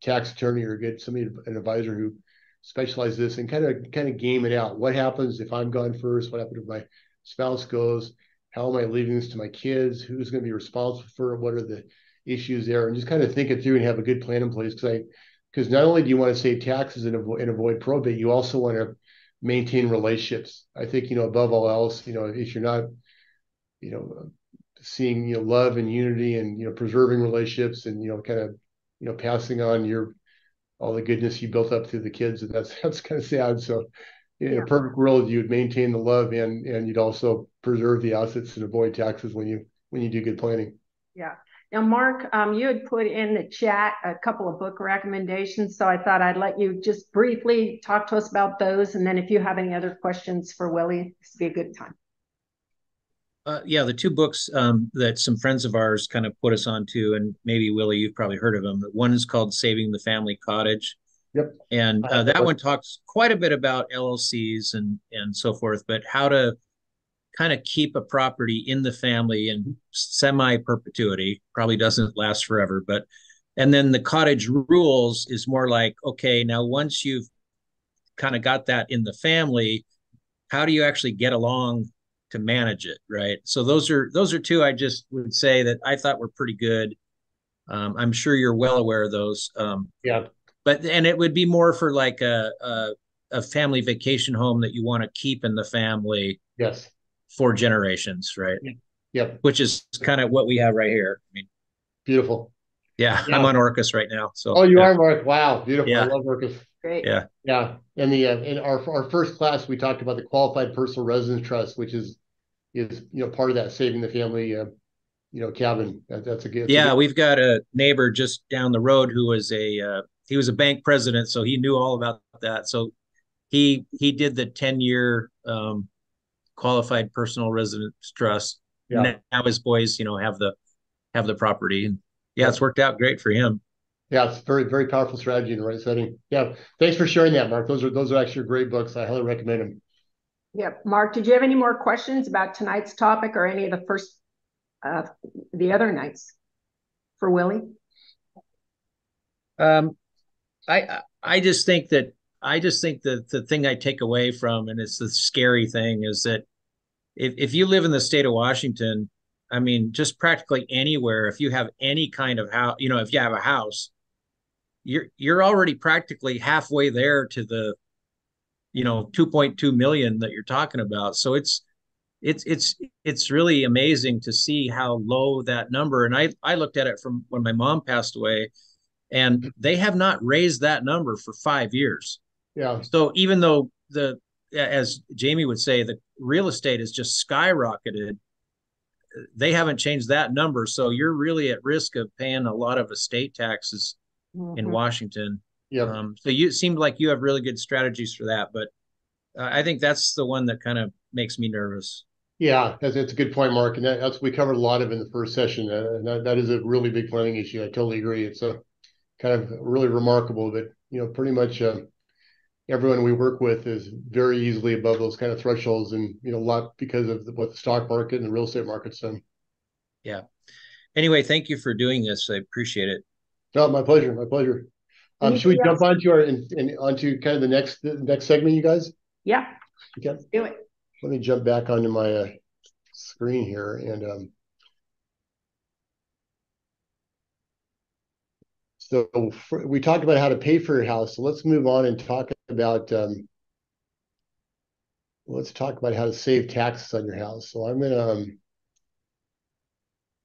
tax attorney or an advisor who specializes this, and kind of game it out. What happens if I'm gone first? What happens if my spouse goes? How am I leaving this to my kids? Who's going to be responsible for it? What are the issues there? And just kind of think it through and have a good plan in place. Because not only do you want to save taxes and avoid probate, you also want to maintain relationships. I think, above all else, if you're not, seeing, love and unity and, preserving relationships and, kind of, passing on all the goodness you built up through the kids, and that's kind of sad. So in a perfect world, you would maintain the love and you'd also preserve the assets and avoid taxes when you do good planning. Yeah. Now, Mark, you had put in the chat a couple of book recommendations, so I thought I'd let you just briefly talk to us about those, and then if you have any other questions for Willie, this would be a good time. Yeah, the two books that some friends of ours kind of put us onto, and maybe Willie, you've probably heard of them. One is called Saving the Family Cottage. Yep. And that one talks quite a bit about LLCs and so forth, but how to kind of keep a property in the family in semi-perpetuity. Probably doesn't last forever, and then the Cottage Rules is more like, okay, now once you've kind of got that in the family, how do you actually get along to manage it, right? So those are two I just would say that I thought were pretty good. I'm sure you're well aware of those. Yeah. And it would be more for like a family vacation home that you want to keep in the family. Yes. For generations, right? Yep. Which is kind of what we have right here. I mean, beautiful. Yeah, I'm on Orcas right now. So. Oh, you are, Mark. Wow, beautiful. Yeah. I love Orcas. Great. Yeah. And in our first class, we talked about the Qualified Personal Residence Trust, which is part of that saving the family cabin. That's a good. We've got a neighbor just down the road who was he was a bank president, so he knew all about that. So he did the 10-year Qualified Personal Residence Trust. Yeah. Now his boys, have the property, and it's worked out great for him. Yeah, it's very, very powerful strategy in the right setting. Yeah, thanks for sharing that, Mark. Those are actually great books. I highly recommend them. Yeah, Mark, did you have any more questions about tonight's topic or any of the other nights for Willie? I just think that the thing I take away from, and it's the scary thing, is that if you live in the state of Washington, I mean, just practically anywhere, if you have any kind of house, if you have a house, you're already practically halfway there to the, 2.2 million that you're talking about. So it's really amazing to see how low that number. And I looked at it from when my mom passed away, and they have not raised that number for 5 years. Yeah. So even though as Jamie would say, the real estate has just skyrocketed, they haven't changed that number. So you're really at risk of paying a lot of estate taxes in Washington. Yeah. So it seemed like you have really good strategies for that, but I think that's the one that kind of makes me nervous. Yeah, that's a good point, Mark. And that's we covered a lot of in the first session. And that is a really big planning issue. I totally agree. It's a kind of really remarkable that, pretty much everyone we work with is very easily above those kind of thresholds, and, a lot because of what the stock market and the real estate market's done. Yeah. Anyway, thank you for doing this. I appreciate it. No, my pleasure. My pleasure. Should we jump onto onto kind of the next segment, you guys? Yeah. Okay. Do it. Let me jump back onto my screen here, and so we talked about how to pay for your house. So let's move on and talk about let's talk about how to save taxes on your house. So I'm gonna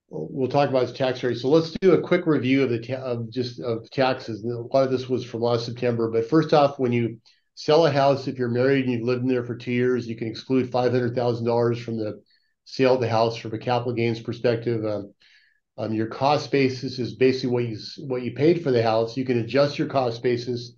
we'll talk about tax rate. So let's do a quick review of of taxes. A lot of this was from last September, but first off, when you sell a house, if you're married and you've lived in there for 2 years, you can exclude $500,000 from the sale of the house from a capital gains perspective. Your cost basis is basically what you paid for the house. You can adjust your cost basis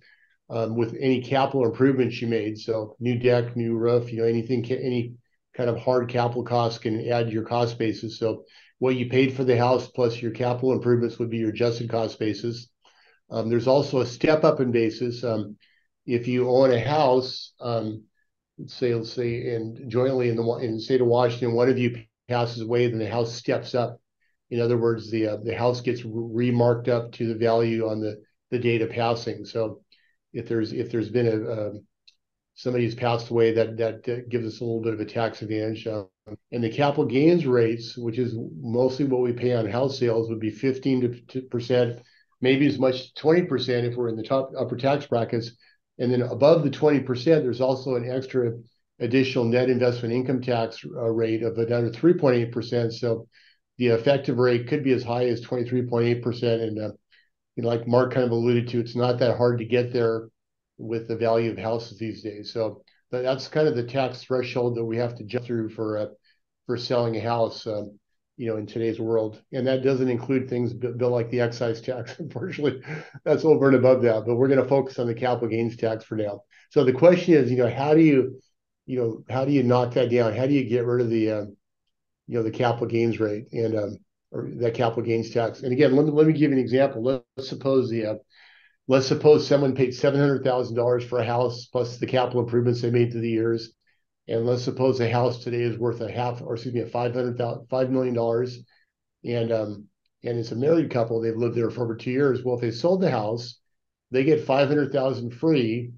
with any capital improvements you made. So new deck, new roof, anything, any kind of hard capital costs can add to your cost basis. So what you paid for the house plus your capital improvements would be your adjusted cost basis. There's also a step up in basis. If you own a house, let's say, and jointly in the state of Washington, one of you passes away, then the house steps up. In other words, the house gets remarked up to the value on the date of passing. So if there's been somebody who's passed away, that gives us a little bit of a tax advantage. And the capital gains rates, which is mostly what we pay on house sales, would be 15%, maybe as much as 20% if we're in the upper tax brackets. And then above the 20%, there's also an extra additional net investment income tax rate of another 3.8%. So the effective rate could be as high as 23.8%. And like Mark kind of alluded to, it's not that hard to get there with the value of houses these days. So that's kind of the tax threshold that we have to jump through for selling a house, in today's world. And that doesn't include things, Bill, like the excise tax. Unfortunately, that's over and above that. But we're going to focus on the capital gains tax for now. So the question is, how do you knock that down? How do you get rid of the capital gains rate and or that capital gains tax? And again, let me give you an example. Let's suppose someone paid $700,000 for a house plus the capital improvements they made through the years. And let's suppose a house today is worth $5 million. And it's a married couple. They've lived there for over 2 years. Well, if they sold the house, they get $500,000 free.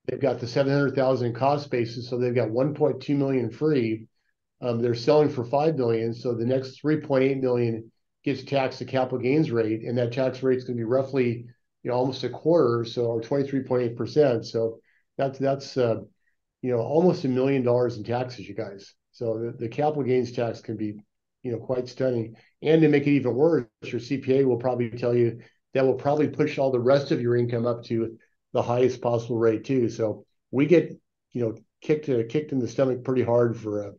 They've got the $700,000 cost basis, so they've got $1.2 million free. They're selling for $5 million, so the next $3.8 million gets taxed the capital gains rate, and that tax rate is going to be roughly, almost a quarter, or 23.8%. So that's almost $1 million in taxes, you guys. So the capital gains tax can be, quite stunning. And to make it even worse, your CPA will probably tell you that will probably push all the rest of your income up to the highest possible rate too. So we get, kicked in the stomach pretty hard for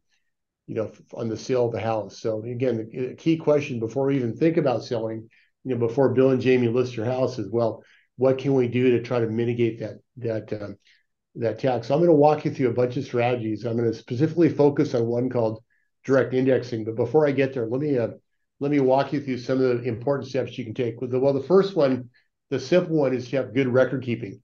on the sale of the house. So again, the key question before we even think about selling, before Bill and Jamie list your house is, well, what can we do to try to mitigate that tax? So I'm going to walk you through a bunch of strategies. I'm going to specifically focus on one called direct indexing. But before I get there, let me walk you through some of the important steps you can take. Well, the first one, the simple one, is to have good record keeping.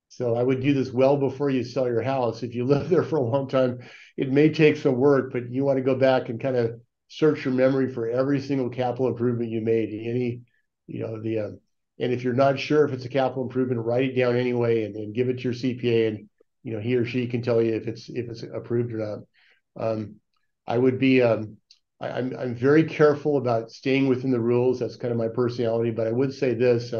So I would do this well before you sell your house. If you live there for a long time, it may take some work, but you want to go back and kind of search your memory for every single capital improvement you made. And if you're not sure if it's a capital improvement, write it down anyway and give it to your CPA, and he or she can tell you if it's approved or not. I'm very careful about staying within the rules. That's kind of my personality. But I would say this: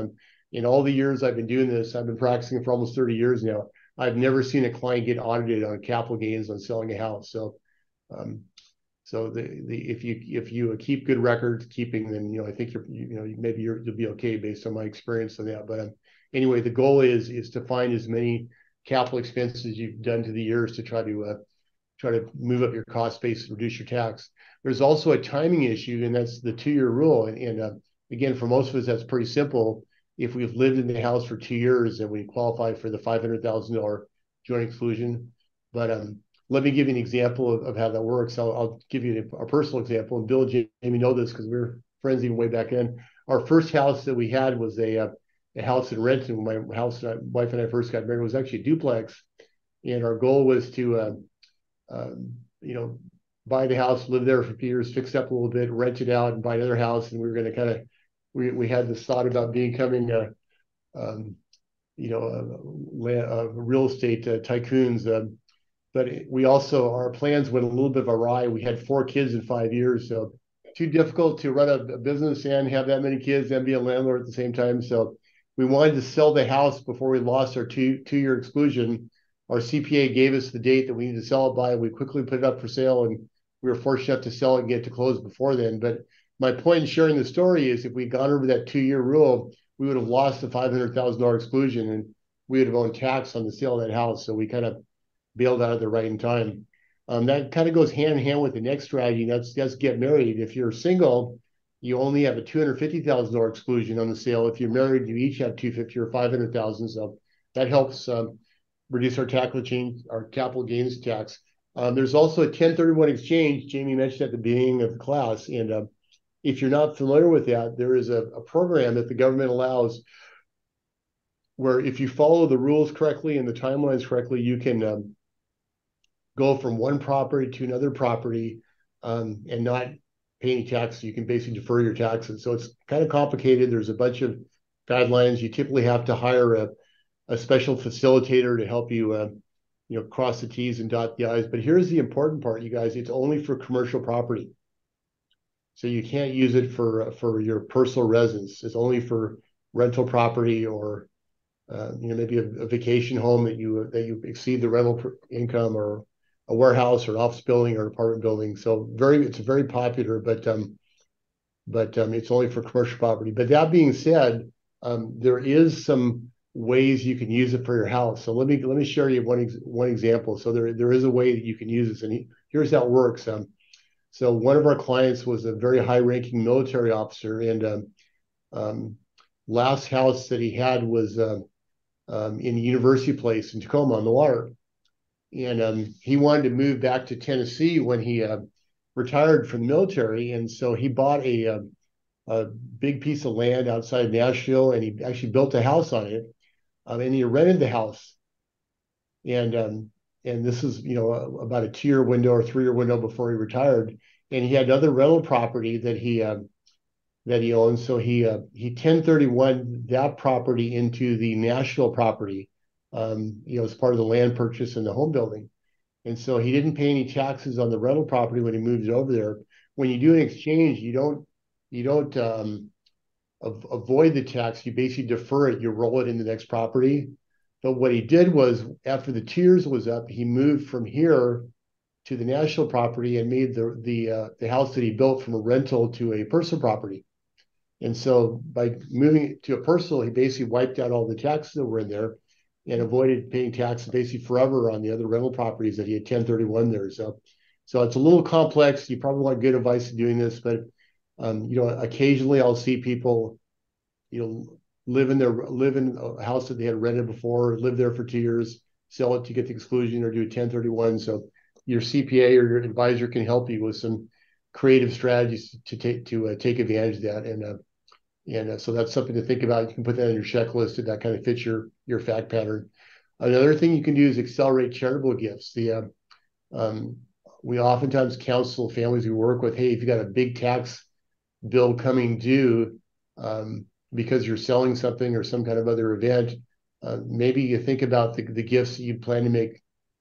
in all the years I've been doing this, I've been practicing for almost 30 years now. I've never seen a client get audited on capital gains on selling a house. So, if you keep good record keeping, then I think you'll be okay based on my experience on that. But anyway, the goal is to find as many capital expenses you've done to the years to try to move up your cost base and reduce your tax. There's also a timing issue, and that's the 2-year rule. And again, for most of us, that's pretty simple. If we've lived in the house for 2 years, then we qualify for the $500,000 joint exclusion. But let me give you an example of how that works. I'll give you a personal example. And Bill and Jamie know this because we were friends even way back then. Our first house that we had was a house in Renton. My wife and I first got married, was actually a duplex. And our goal was to, buy the house, live there for a few years, fix it up a little bit, rent it out, and buy another house. And we were going to kind of, we had this thought about becoming a real estate tycoons. But we also, our plans went a little bit awry. We had 4 kids in 5 years, so too difficult to run a business and have that many kids and be a landlord at the same time. So we wanted to sell the house before we lost our two-year exclusion. our CPA gave us the date that we need to sell it by. We quickly put it up for sale, and we were fortunate enough to sell it and get to close before then. But my point in sharing the story is if we'd gone over that 2-year rule, we would have lost the $500,000 exclusion, and we would have owned tax on the sale of that house. So we kind of bailed out of the right in time. That kind of goes hand in hand with the next strategy. That's get married. If you're single, you only have a $250,000 exclusion on the sale. If you're married, you each have $250,000 or $500,000. So that helps reduce our capital gains tax. There's also a 1031 exchange. Jamie mentioned at the beginning of the class, and if you're not familiar with that, there is a program that the government allows where if you follow the rules correctly and the timelines correctly, you can go from one property to another property and not pay any tax. You can basically defer your taxes. So it's kind of complicated. There's a bunch of guidelines. You typically have to hire a special facilitator to help you, cross the T's and dot the I's. But here's the important part, you guys. It's only for commercial property. So you can't use it for your personal residence. It's only for rental property or maybe a vacation home that you exceed the rental income, or a warehouse or an office building or an apartment building. So it's very popular, but it's only for commercial property. But that being said, there is some ways you can use it for your house. So let me share you one example. So there is a way that you can use this, and here's how it works. So one of our clients was a very high-ranking military officer, and last house that he had was in University Place in Tacoma on the water. And he wanted to move back to Tennessee when he retired from the military. And so he bought a big piece of land outside of Nashville, and he actually built a house on it. And he rented the house. And this is, about a 2-year window or 3-year window before he retired. And he had another rental property that he owned. So he 1031 that property into the Nashville property, as part of the land purchase and the home building. And so he didn't pay any taxes on the rental property when he moved it over there. When you do an exchange, you don't avoid the tax. You basically defer it. You roll it in the next property. But what he did was, after the 2 years was up, he moved from here to the Nashville property and made the house that he built from a rental to a personal property. And so by moving it to a personal, he basically wiped out all the taxes that were in there and avoided paying taxes basically forever on the other rental properties that he had 1031 there. So it's a little complex. You probably want good advice in doing this, but occasionally I'll see people, live in a house that they had rented before, live there for 2 years, sell it to get the exclusion, or do a 1031. So your CPA or your advisor can help you with some creative strategies to take advantage of that. And so that's something to think about. You can put that on your checklist if that kind of fits your fact pattern. Another thing you can do is accelerate charitable gifts. We oftentimes counsel families we work with, hey, if you got a big tax bill coming due because you're selling something or some kind of other event, maybe you think about the gifts that you plan to make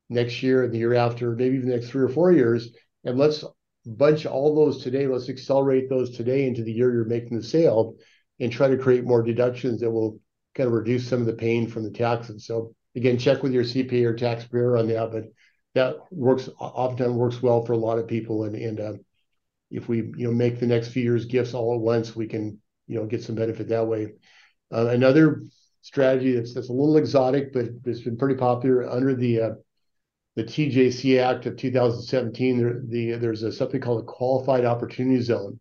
next year and the year after, maybe even the next 3 or 4 years, and let's bunch all those today. Let's accelerate those today into the year you're making the sale, and try to create more deductions that will kind of reduce some of the pain from the taxes. So again, check with your CPA or tax preparer on that, but that oftentimes works well for a lot of people. And if we make the next few years gifts all at once, we can get some benefit that way. Another strategy that's a little exotic, but it's been pretty popular under the TJC Act of 2017. There's something called a qualified opportunity zone.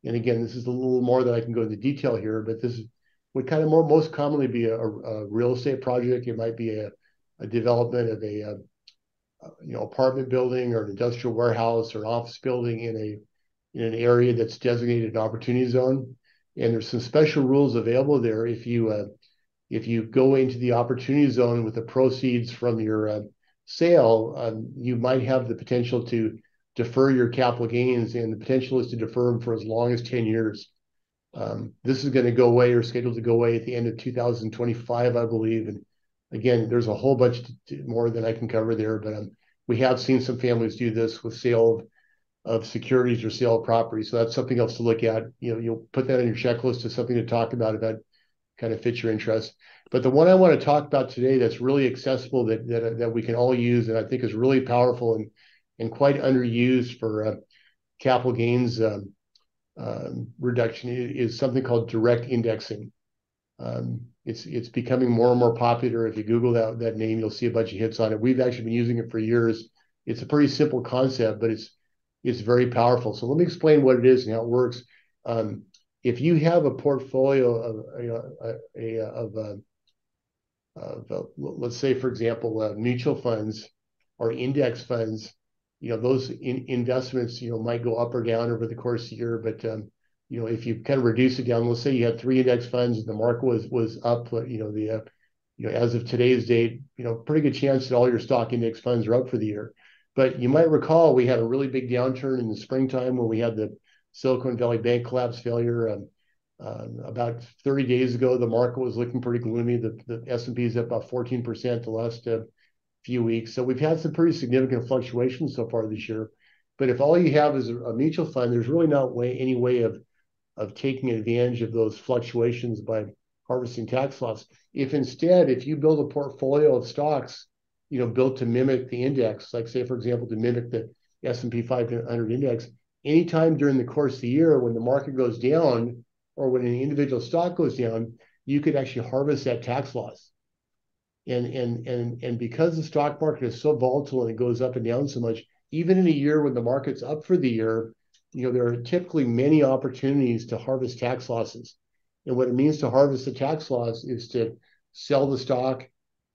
And again, this is a little more that I can go into detail here, but this would kind of most commonly be a real estate project. It might be a development of a apartment building or an industrial warehouse or an office building in an area that's designated an opportunity zone. And there's some special rules available there. If you go into the opportunity zone with the proceeds from your sale, you might have the potential to defer your capital gains, and the potential is to defer them for as long as 10 years. This is going to go away, or scheduled to go away, at the end of 2025, I believe. And again, there's a whole bunch more than I can cover there, but we have seen some families do this with sale of securities or sale of property. So that's something else to look at. You'll put that on your checklist as something to talk about kind of fit your interests. But the one I want to talk about today that's really accessible that we can all use, and I think is really powerful and quite underused for capital gains reduction is something called direct indexing. It's becoming more and more popular. If you Google that name, you'll see a bunch of hits on it. We've actually been using it for years. It's a pretty simple concept, but it's very powerful. So let me explain what it is and how it works. If you have a portfolio of let's say, for example, mutual funds or index funds, those investments, might go up or down over the course of the year. But if you kind of reduce it down, let's say you had 3 index funds and the market was up, as of today's date, pretty good chance that all your stock index funds are up for the year. But you might recall we had a really big downturn in the springtime when we had the Silicon Valley Bank collapse failure. About 30 days ago, the market was looking pretty gloomy. The S&P is up about 14% the last few weeks. So we've had some pretty significant fluctuations so far this year. But if all you have is a mutual fund, there's really not any way of taking advantage of those fluctuations by harvesting tax loss. If you build a portfolio of stocks, built to mimic the index, like say, for example, to mimic the S&P 500 index, anytime during the course of the year when the market goes down or when an individual stock goes down, you could actually harvest that tax loss. And because the stock market is so volatile and it goes up and down so much, even in a year when the market's up for the year, there are typically many opportunities to harvest tax losses. And what it means to harvest the tax loss is to sell the stock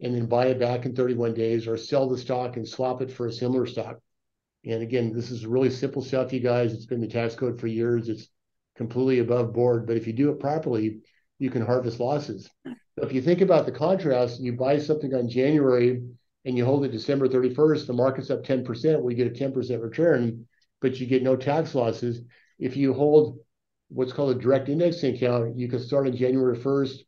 and then buy it back in 31 days, or sell the stock and swap it for a similar stock. And again, this is really simple stuff, you guys. It's been the tax code for years. It's completely above board. But if you do it properly, you can harvest losses. So if you think about the contrast, you buy something on January and you hold it December 31st, the market's up 10%, we get a 10% return, but you get no tax losses. If you hold what's called a direct indexing account, you can start on January 1st,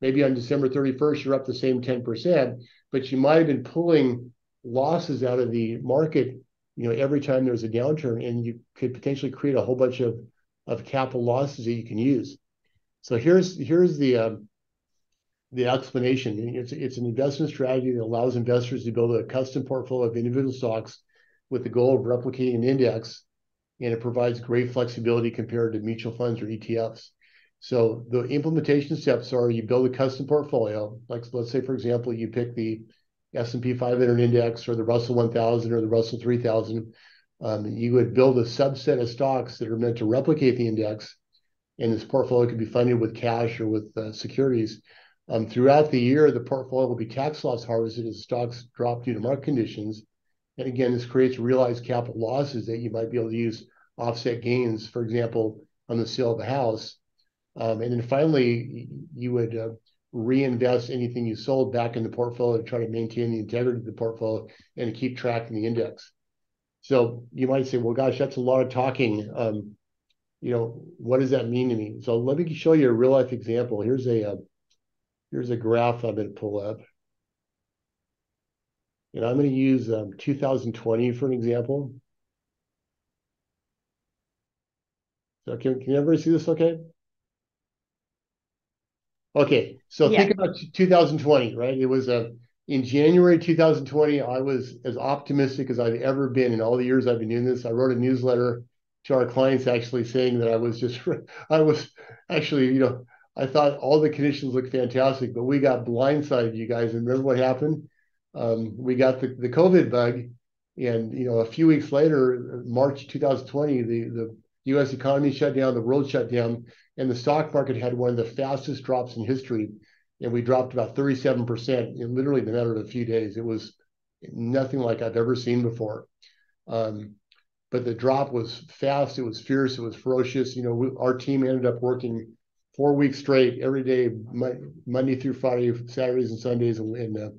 maybe on December 31st, you're up the same 10%, but you might have been pulling losses out of the market, every time there's a downturn, and you could potentially create a whole bunch of capital losses that you can use. So here's the explanation. It's an investment strategy that allows investors to build a custom portfolio of individual stocks with the goal of replicating an index, and it provides great flexibility compared to mutual funds or ETFs. So the implementation steps are: you build a custom portfolio. Like, let's say, for example, you pick the S&P 500 index or the Russell 1000 or the Russell 3000. You would build a subset of stocks that are meant to replicate the index, and this portfolio could be funded with cash or with securities. Throughout the year, the portfolio will be tax loss harvested as stocks drop due to market conditions. And again, this creates realized capital losses that you might be able to use offset gains, for example, on the sale of a house. And then finally, you would reinvest anything you sold back in the portfolio to try to maintain the integrity of the portfolio and to keep tracking the index. So you might say, well, gosh, that's a lot of talking. What does that mean to me? So let me show you a real life example. Here's a graph I'm going to pull up. And I'm going to use 2020 for an example. So can everybody see this okay? Okay, so yeah. Think about 2020, right? It was in January 2020, I was as optimistic as I've ever been in all the years I've been doing this. I wrote a newsletter to our clients actually saying that I was actually, I thought all the conditions looked fantastic, but we got blindsided, you guys. And remember what happened? We got the COVID bug, and a few weeks later, March 2020, the U.S. economy shut down, the world shut down, and the stock market had one of the fastest drops in history, and we dropped about 37% in literally the matter of a few days. It was nothing like I've ever seen before. But the drop was fast, it was fierce, it was ferocious. Our team ended up working 4 weeks straight, every day, Monday through Friday, Saturdays and Sundays, and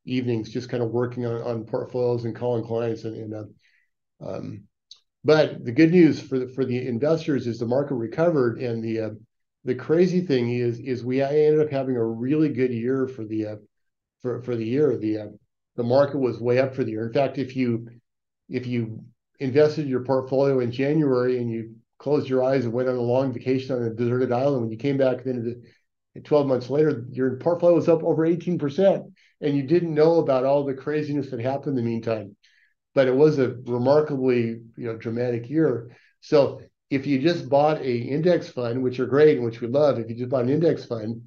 evenings, just kind of working on portfolios and calling clients. But the good news for the investors is the market recovered, and the crazy thing is we ended up having a really good year for the year. The market was way up for the year. In fact, if you invested your portfolio in January and you closed your eyes and went on a long vacation on a deserted island, when you came back at the end of And 12 months later, your portfolio was up over 18%, and you didn't know about all the craziness that happened in the meantime. But it was a remarkably, dramatic year. So if you just bought a index fund, which are great and which we love, if you just bought an index fund,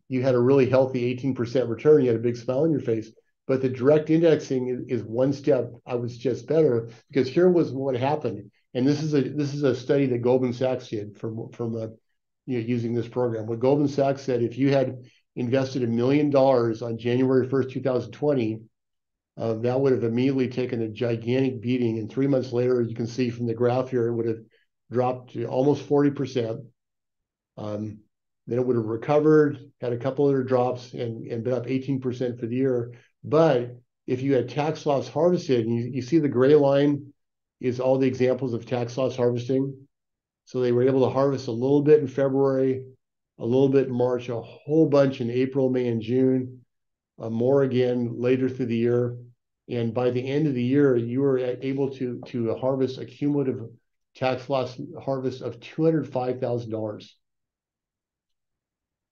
you had a really healthy 18% return. You had a big smile on your face. But the direct indexing is one step, I would suggest, better, because here was what happened. And this is a study that Goldman Sachs did from using this program. What Goldman Sachs said, if you had invested $1 million on January 1st, 2020, that would have immediately taken a gigantic beating. And 3 months later, you can see from the graph here, it would have dropped to almost 40%. Then it would have recovered, had a couple other drops, and been up 18% for the year. But if you had tax loss harvested, and you see the gray line is all the examples of tax loss harvesting. So they were able to harvest a little bit in February, a little bit in March, a whole bunch in April, May, and June, more again later through the year. And by the end of the year, you were able to harvest a cumulative tax loss harvest of $205,000.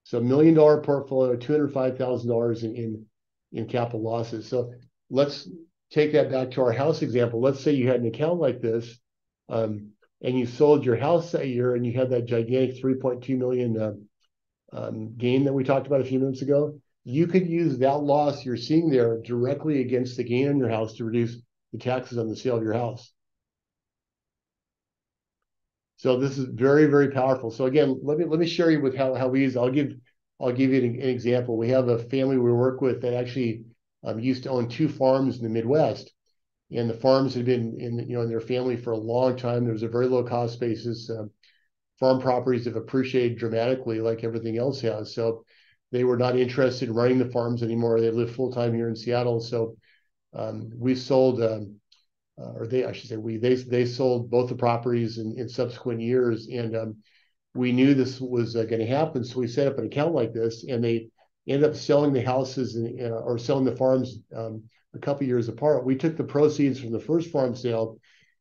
So $1 million portfolio, $205,000 in capital losses. So let's take that back to our house example. Let's say you had an account like this, and you sold your house that year, and you had that gigantic 3.2 million gain that we talked about a few minutes ago. You could use that loss you're seeing there directly against the gain on your house to reduce the taxes on the sale of your house. So this is very, very powerful. So again, let me share you with how we use. I'll give you an example. We have a family we work with that actually used to own 2 farms in the Midwest, and the farms had been in their family for a long time. There was a very low cost basis. Farm properties have appreciated dramatically, like everything else has. So they were not interested in running the farms anymore. They live full time here in Seattle. So we sold. They sold both the properties in subsequent years, and we knew this was going to happen. So we set up an account like this, and they ended up selling the houses or selling the farms a couple years apart. We took the proceeds from the first farm sale,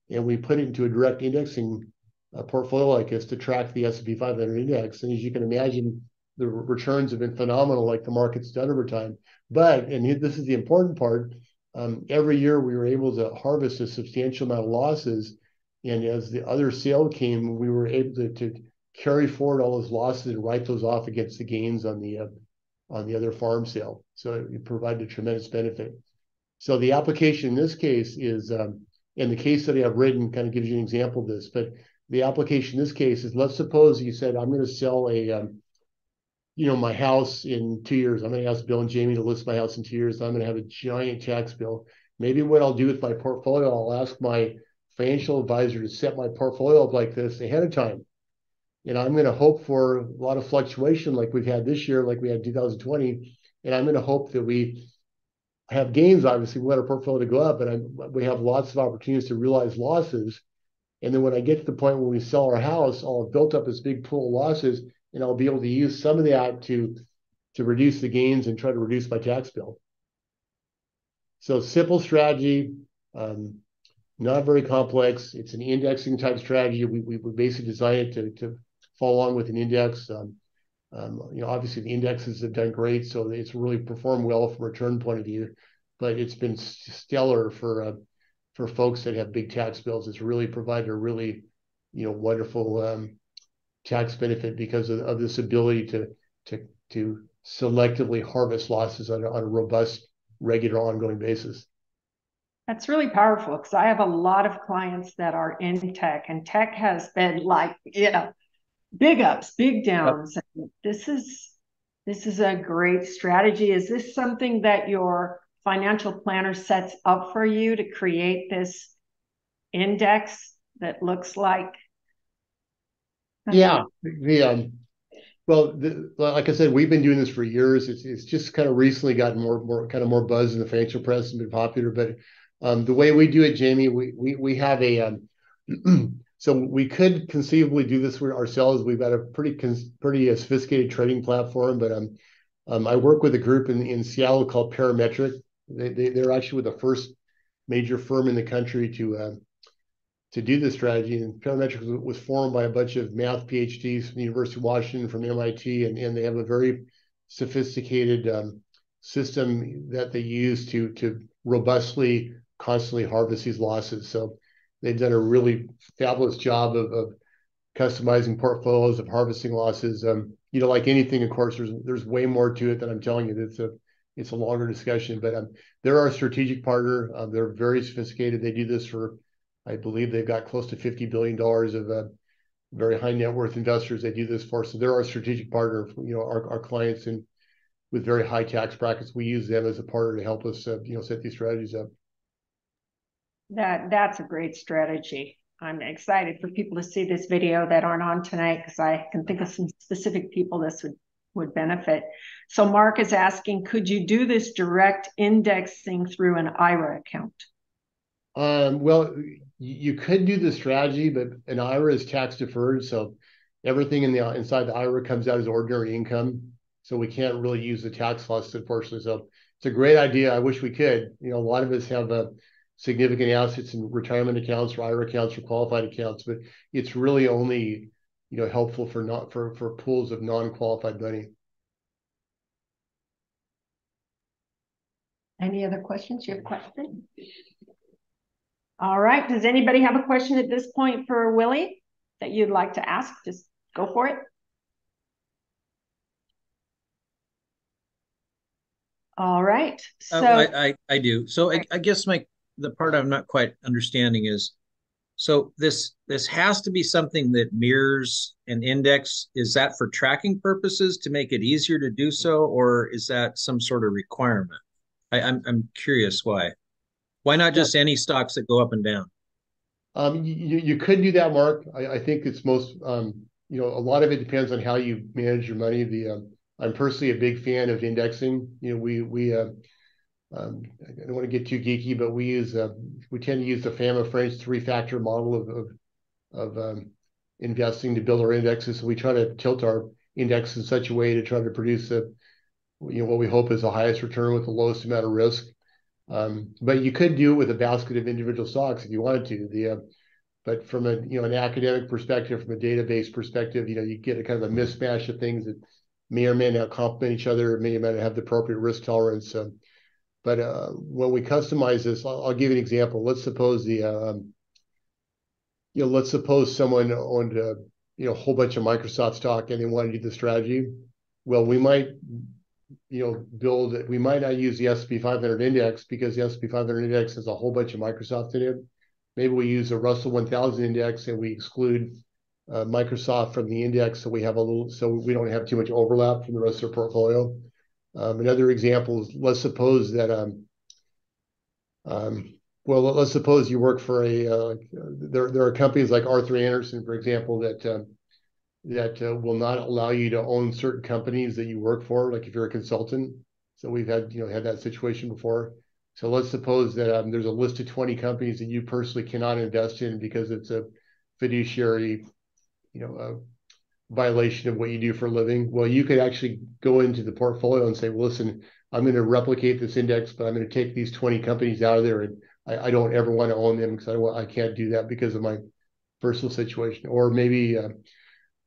and we put it into a direct indexing portfolio like this to track the S&P 500 index. And as you can imagine, the returns have been phenomenal, like the market's done over time. But, and this is the important part, every year we were able to harvest a substantial amount of losses. And as the other sale came, we were able to carry forward all those losses and write those off against the gains on the other farm sale. So it provided a tremendous benefit. So the application in this case is, and the case study I've written kind of gives you an example of this, but the application in this case is, let's suppose you said, I'm going to sell my house in 2 years. I'm going to ask Bill and Jamie to list my house in 2 years. I'm going to have a giant tax bill. Maybe what I'll do with my portfolio, I'll ask my financial advisor to set my portfolio up like this ahead of time. And I'm going to hope for a lot of fluctuation like we've had this year, like we had 2020. And I'm going to hope that we have gains. Obviously, we want our portfolio to go up, but we have lots of opportunities to realize losses. And then when I get to the point when we sell our house, I'll have built up this big pool of losses, and I'll be able to use some of that to reduce the gains and try to reduce my tax bill. So simple strategy, not very complex. It's an indexing type strategy. We basically designed it to follow along with an index. Obviously the indexes have done great, so it's really performed well from a return point of view. But it's been stellar for folks that have big tax bills. It's really provided a really wonderful tax benefit because of this ability to selectively harvest losses on a robust, regular, ongoing basis. That's really powerful, because I have a lot of clients that are in tech, and tech has been like, big ups, big downs. Yep. This is a great strategy. Is this something that your financial planner sets up for you to create this index that looks like? Yeah. Well, like I said, we've been doing this for years. It's just kind of recently gotten more buzz in the financial press and been popular. But the way we do it, Jamie, we have a so we could conceivably do this ourselves. We've got a pretty sophisticated trading platform, but I work with a group in Seattle called Parametric. They're actually the first major firm in the country to to do this strategy. And Parametrics was formed by a bunch of math PhDs from the University of Washington, from MIT, and they have a very sophisticated system that they use to robustly, constantly harvest these losses. So they've done a really fabulous job of customizing portfolios, of harvesting losses. Like anything, of course, there's way more to it than I'm telling you. It's a longer discussion, but they're our strategic partner. They're very sophisticated. They do this for, I believe they've got close to $50 billion of very high net worth investors they do this for. So they're our strategic partner, our clients, and with very high tax brackets, we use them as a partner to help us, set these strategies up. That's a great strategy. I'm excited for people to see this video that aren't on tonight, because I can think of some specific people this would benefit. So Mark is asking, could you do this direct indexing through an IRA account? Well, you could do the strategy, but an IRA is tax deferred, so everything inside the IRA comes out as ordinary income. So we can't really use the tax loss, unfortunately. So it's a great idea. I wish we could. A lot of us have significant assets in retirement accounts or IRA accounts or qualified accounts, but it's really only helpful for pools of non-qualified money. Any other questions? You have a question? All right. Does anybody have a question at this point for Willie that you'd like to ask? Just go for it. All right. So I do. So I guess the part I'm not quite understanding is, so this has to be something that mirrors an index. Is that for tracking purposes to make it easier to do so, or is that some sort of requirement? I'm curious why. Why not just any stocks that go up and down? You could do that, Mark. I think it's most a lot of it depends on how you manage your money. I'm personally a big fan of indexing. I don't want to get too geeky, but we tend to use the Fama-French three-factor model of investing to build our indexes. So we try to tilt our index in such a way to try to produce what we hope is the highest return with the lowest amount of risk. But you could do it with a basket of individual stocks if you wanted to. But from an academic perspective, from a database perspective, you get a kind of a mismatch of things that may or may not complement each other, may or may not have the appropriate risk tolerance. But when we customize this, I'll give you an example. Let's suppose someone owned a whole bunch of Microsoft stock and they want to do the strategy. Well, we might we might not use the S&P 500 index because the S&P 500 index has a whole bunch of Microsoft in it. Maybe we use a Russell 1000 index and we exclude Microsoft from the index, so we don't have too much overlap from the rest of our portfolio. Another example is, let's suppose that let's suppose you work for there are companies like Arthur Andersen, for example, that will not allow you to own certain companies that you work for, like if you're a consultant. So we've had that situation before. So let's suppose that there's a list of 20 companies that you personally cannot invest in because it's a fiduciary, a violation of what you do for a living. Well, you could actually go into the portfolio and say, well, listen, I'm going to replicate this index, but I'm going to take these 20 companies out of there, and I don't ever want to own them because I can't do that because of my personal situation. Or maybe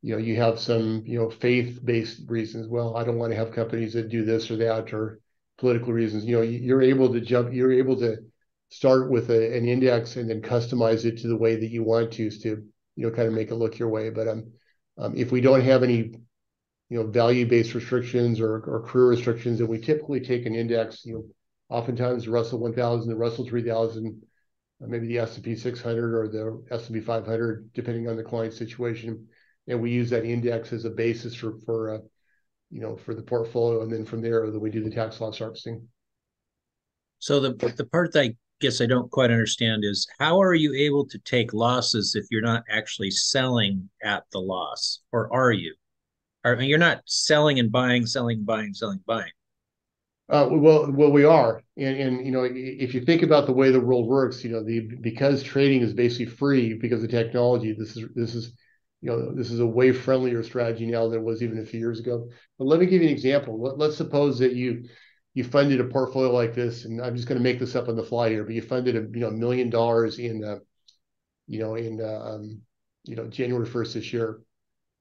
you have some faith-based reasons. Well, I don't want to have companies that do this or that, or political reasons. You're able to start with an index and then customize it to the way that you want to kind of make it look your way. But if we don't have any value-based restrictions or career restrictions, then we typically take an index, oftentimes the Russell 1000, the Russell 3000, maybe the S&P 600 or the S&P 500, depending on the client situation. And we use that index as a basis for the portfolio. And then from there, we do the tax loss harvesting. So the part that I guess I don't quite understand is, how are you able to take losses if you're not actually selling at the loss, or are you? I mean, you're not selling and buying, selling, buying, selling, buying. Well, we are, and if you think about the way the world works, because trading is basically free because of technology. This is a way friendlier strategy now than it was even a few years ago. But let me give you an example. Let's suppose that you funded a portfolio like this, and I'm just going to make this up on the fly here, but you funded $1 million in January 1st this year.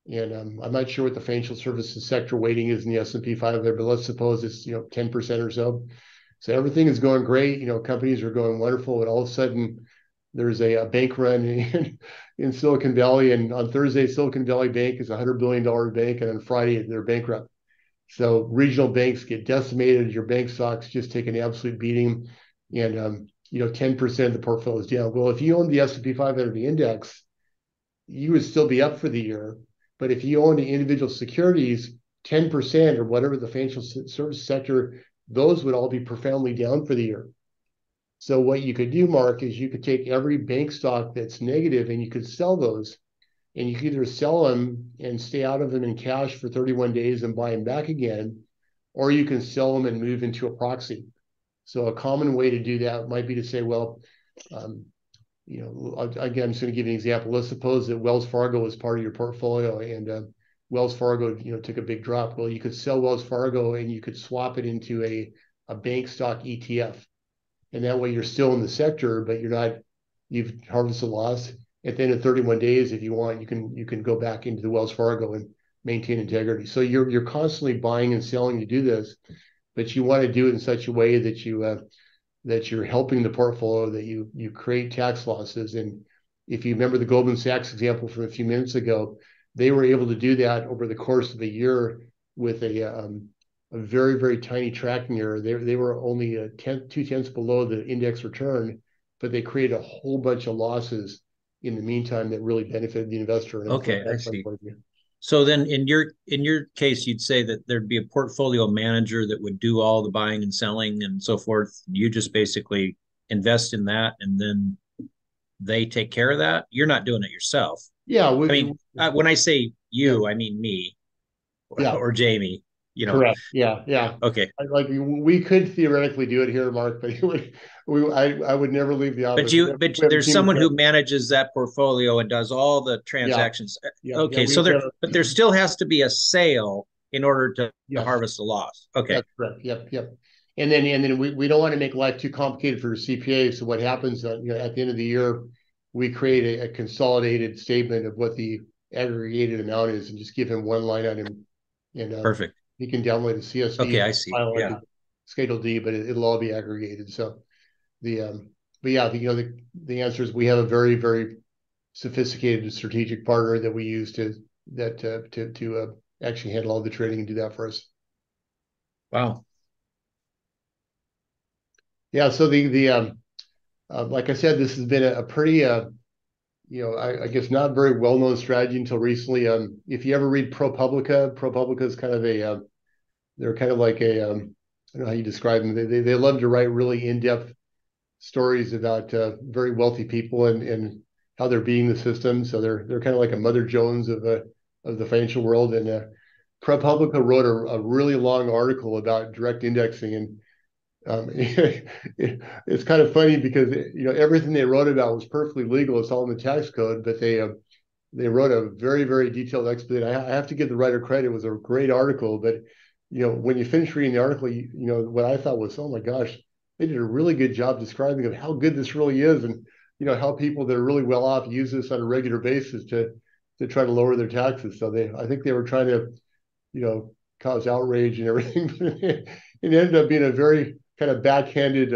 And I'm not sure what the financial services sector weighting is in the S&P 500, but let's suppose it's 10% or so. So everything is going great. Companies are going wonderful, and all of a sudden there's a bank run in Silicon Valley, and on Thursday Silicon Valley Bank is a $100 billion bank, and on Friday they're bankrupt. So regional banks get decimated. Your bank stocks just take an absolute beating, and 10% of the portfolio is down. Well, if you own the S&P 500 index, you would still be up for the year. But if you own the individual securities, 10% or whatever the financial service sector, those would all be profoundly down for the year. So what you could do, Mark, is you could take every bank stock that's negative and you could sell those, and you could either sell them and stay out of them in cash for 31 days and buy them back again, or you can sell them and move into a proxy. So a common way to do that might be to say, well, again, I'm just going to give you an example. Let's suppose that Wells Fargo is part of your portfolio, and Wells Fargo, took a big drop. Well, you could sell Wells Fargo and you could swap it into a bank stock ETF. And that way you're still in the sector, but you've harvested loss. At the end of 31 days, if you want, you can go back into the Wells Fargo and maintain integrity. So you're constantly buying and selling to do this, but you want to do it in such a way that you're helping the portfolio, that you create tax losses. And if you remember the Goldman Sachs example from a few minutes ago, they were able to do that over the course of a year with a very, very tiny tracking error. They were only 0.2 below the index return, but they created a whole bunch of losses in the meantime that really benefited the investor. Okay, I see. So then in your case, you'd say that there'd be a portfolio manager that would do all the buying and selling and so forth. You just basically invest in that, and then they take care of that. You're not doing it yourself. Yeah. When I say you, I mean me or Jamie. Correct. Yeah. Okay. Like we could theoretically do it here, Mark, but I would never leave the office. But there's someone who manages that portfolio and does all the transactions. Yeah. Okay. But there still has to be a sale in order to harvest the loss. Okay. That's correct. Yep. And then we don't want to make life too complicated for your CPA. So what happens at the end of the year, we create a consolidated statement of what the aggregated amount is, and just give him one line item. And perfect. He can download a CSV. Okay, I see. Yeah. Schedule D, but it'll all be aggregated. So the answer is we have a very, very sophisticated strategic partner that we use to actually handle all the trading and do that for us. Wow. Yeah. So like I said, this has been a pretty I guess not very well-known strategy until recently. If you ever read ProPublica is kind of they're kind of like I don't know how you describe them. They love to write really in-depth stories about very wealthy people and how they're beating the system. So they're kind of like a Mother Jones of the financial world. And ProPublica wrote a really long article about direct indexing, and it's kind of funny because everything they wrote about was perfectly legal. It's all in the tax code, but they wrote a very, very detailed explanation. I have to give the writer credit. It was a great article, but when you finish reading the article, what I thought was, oh my gosh, they did a really good job describing of how good this really is, and how people that are really well off use this on a regular basis to try to lower their taxes. So I think they were trying to cause outrage and everything, but it ended up being a very kind of backhanded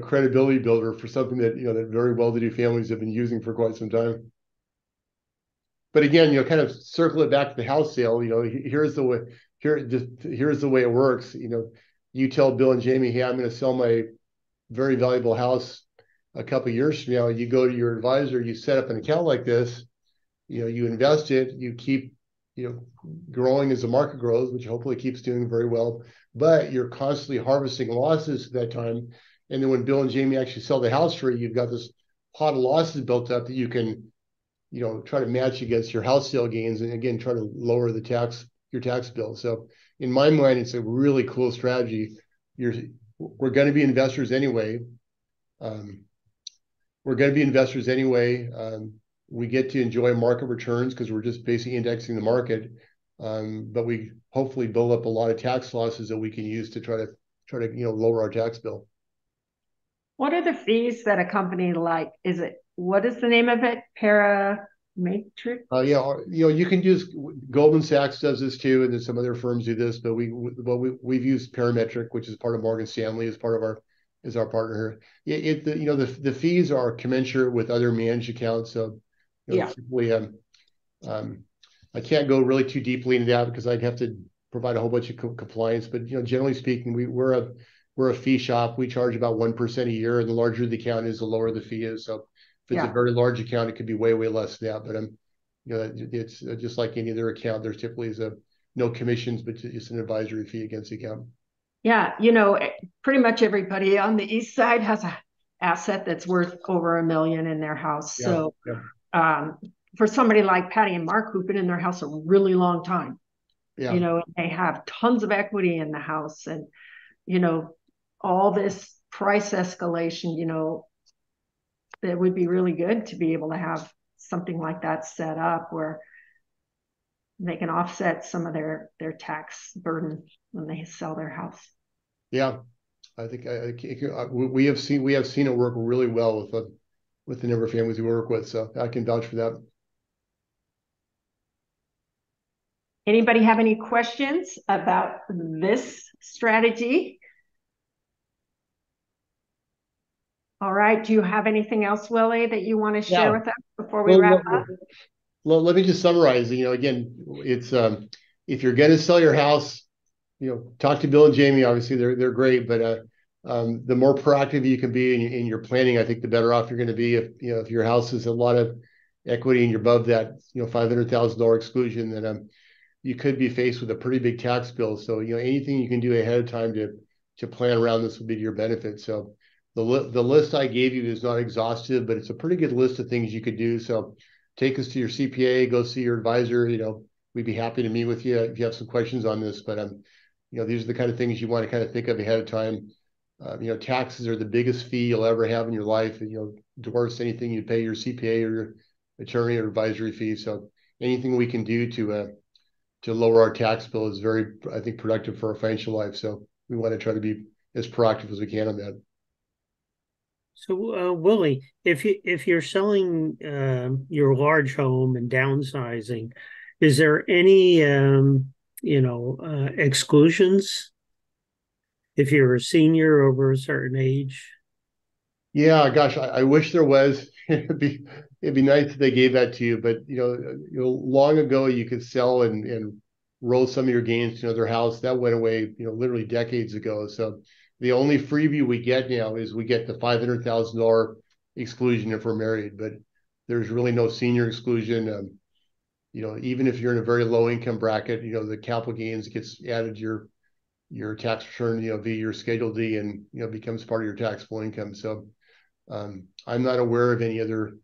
credibility builder for something that that very well-to-do families have been using for quite some time. But again, kind of circle it back to the house sale. Here's the way. Here's the way it works. You tell Bill and Jamie, hey, I'm going to sell my very valuable house a couple of years from now. You go to your advisor, you set up an account like this, you invest it, you keep growing as the market grows, which hopefully keeps doing very well, but you're constantly harvesting losses at that time. And then when Bill and Jamie actually sell the house for you, you've got this pot of losses built up that you can try to match against your house sale gains, and again try to lower your tax bill. So in my mind, it's a really cool strategy. We're going to be investors anyway. We get to enjoy market returns because we're just basically indexing the market. But we hopefully build up a lot of tax losses that we can use to try to lower our tax bill. What are the fees that a company like, is it what is the name of it? Parametric? Yeah, you can use Goldman Sachs does this too, and then some other firms do this, but we've used Parametric, which is part of Morgan Stanley, as part of our partner here. The fees are commensurate with other managed accounts, so typically, I can't go really too deeply into that because I'd have to provide a whole bunch of compliance. But generally speaking, we're a fee shop. We charge about 1% a year, and the larger the account is, the lower the fee is. So if it's a very large account, it could be way less than that. But it's just like any other account. There's typically no commissions, but it's an advisory fee against the account. Yeah, pretty much everybody on the east side has an asset that's worth over $1 million in their house. So for somebody like Patty and Mark, who've been in their house a really long time, and they have tons of equity in the house, and all this price escalation, it would be really good to be able to have something like that set up where they can offset some of their tax burden when they sell their house. Yeah, I think we have seen it work really well with the number of families we work with, so I can vouch for that. Anybody have any questions about this strategy? All right. Do you have anything else, Willie, that you want to share with us before we wrap up? Let me just summarize. Again, it's if you're going to sell your house, talk to Bill and Jamie. Obviously, they're great, but the more proactive you can be in your planning, I think the better off you're going to be. If your house has a lot of equity and you're above that $500,000 exclusion, then you could be faced with a pretty big tax bill. So anything you can do ahead of time to plan around this would be to your benefit. So the list I gave you is not exhaustive, but it's a pretty good list of things you could do. So take us to your CPA, go see your advisor. We'd be happy to meet with you if you have some questions on this. But these are the kind of things you want to kind of think of ahead of time. Taxes are the biggest fee you'll ever have in your life. Dwarfs anything you pay your CPA or your attorney or advisory fee. So anything we can do to lower our tax bill is very, I think, productive for our financial life. So we want to try to be as proactive as we can on that. So, Willie, if you're selling your large home and downsizing, is there any exclusions if you're a senior over a certain age? Yeah, gosh, I wish there was. It'd be nice if they gave that to you. But long ago you could sell and roll some of your gains to another house. That went away, literally decades ago. So the only freebie we get now is we get the $500,000 exclusion if we're married, but there's really no senior exclusion. Even if you're in a very low income bracket, the capital gains gets added to your tax return, via your Schedule D, and becomes part of your taxable income. So I'm not aware of any other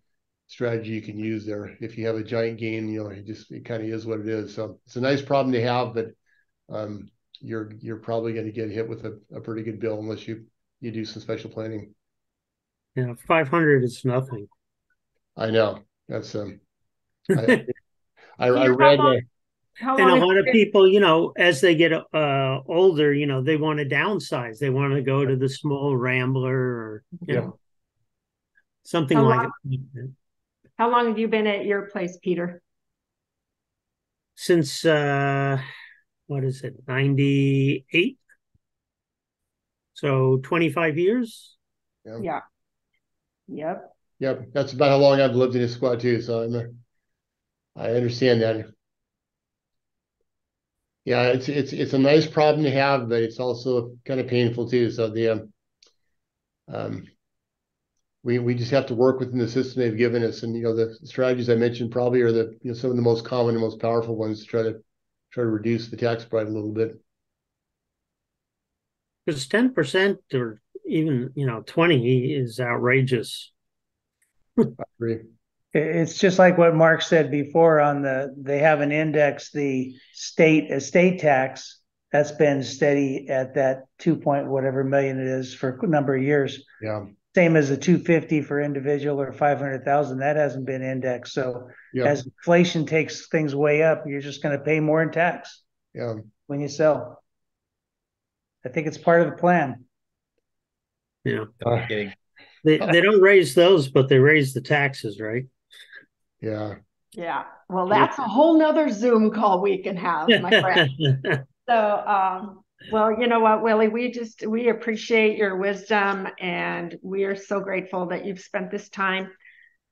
strategy you can use there. If you have a giant gain, it kind of is what it is. So it's a nice problem to have, but you're probably going to get hit with a pretty good bill unless you do some special planning. Yeah, 500 is nothing. I know. That's I read and a lot of people, as they get older, they want to downsize. They want to go to the small Rambler or something like that. How long have you been at your place, Peter? Since what is it, 98? So 25 years? Yeah. Yep. Yep. That's about how long I've lived in Issaquah too. So I understand that. Yeah, it's a nice problem to have, but it's also kind of painful too. So we just have to work within the system they've given us, and the strategies I mentioned probably are some of the most common and most powerful ones to try to reduce the tax burden a little bit. Because 10% or even 20 is outrageous. I agree. It's just like what Mark said before they have an index, the state estate tax that's been steady at that 2 point whatever million it is for a number of years. Yeah. Same as the 250 for individual or 500,000, that hasn't been indexed. So as inflation takes things way up, you're just going to pay more in tax. Yeah. When you sell. I think it's part of the plan. Yeah. They don't raise those, but they raise the taxes, right? Yeah. Yeah. Well, that's a whole nother Zoom call we can have, my friend. So, well, you know what, Willie, we appreciate your wisdom, and we are so grateful that you've spent this time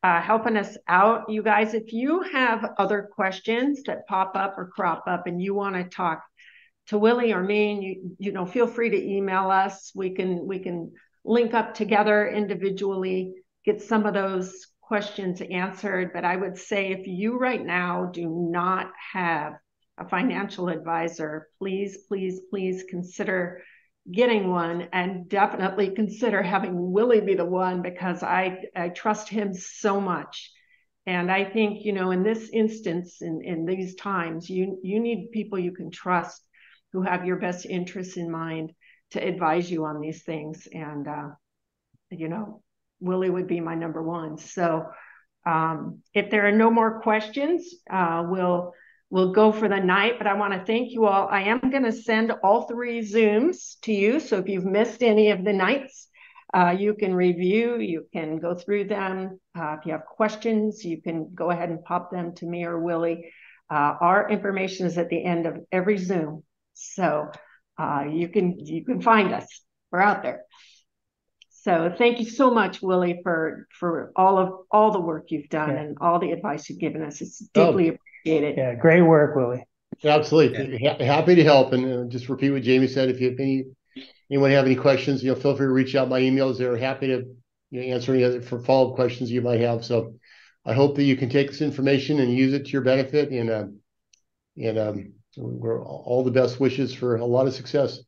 helping us out. You guys, if you have other questions that pop up or crop up and you want to talk to Willie or me, and you know, feel free to email us. We can link up together individually, get some of those questions answered. But I would say if you right now do not have a financial advisor, please, please, please consider getting one, and definitely consider having Willie be the one, because I trust him so much. And I think, you know, in this instance, in these times, you need people you can trust, who have your best interests in mind, to advise you on these things. And, you know, Willie would be my number one. So if there are no more questions, we'll go for the night, but I want to thank you all. I am going to send all 3 Zooms to you. So if you've missed any of the nights, you can review, you can go through them. If you have questions, you can go ahead and pop them to me or Willie. Our information is at the end of every Zoom. So you can find us. We're out there. So thank you so much, Willie, for all the work you've done and all the advice you've given us. It's deeply appreciated. Yeah, great work, Willie. Absolutely. Happy to help. And just repeat what Jamie said. If you have anyone have any questions, feel free to reach out. My emails. They're happy to answer any other for follow-up questions you might have. So I hope that you can take this information and use it to your benefit. And we're all the best wishes for a lot of success.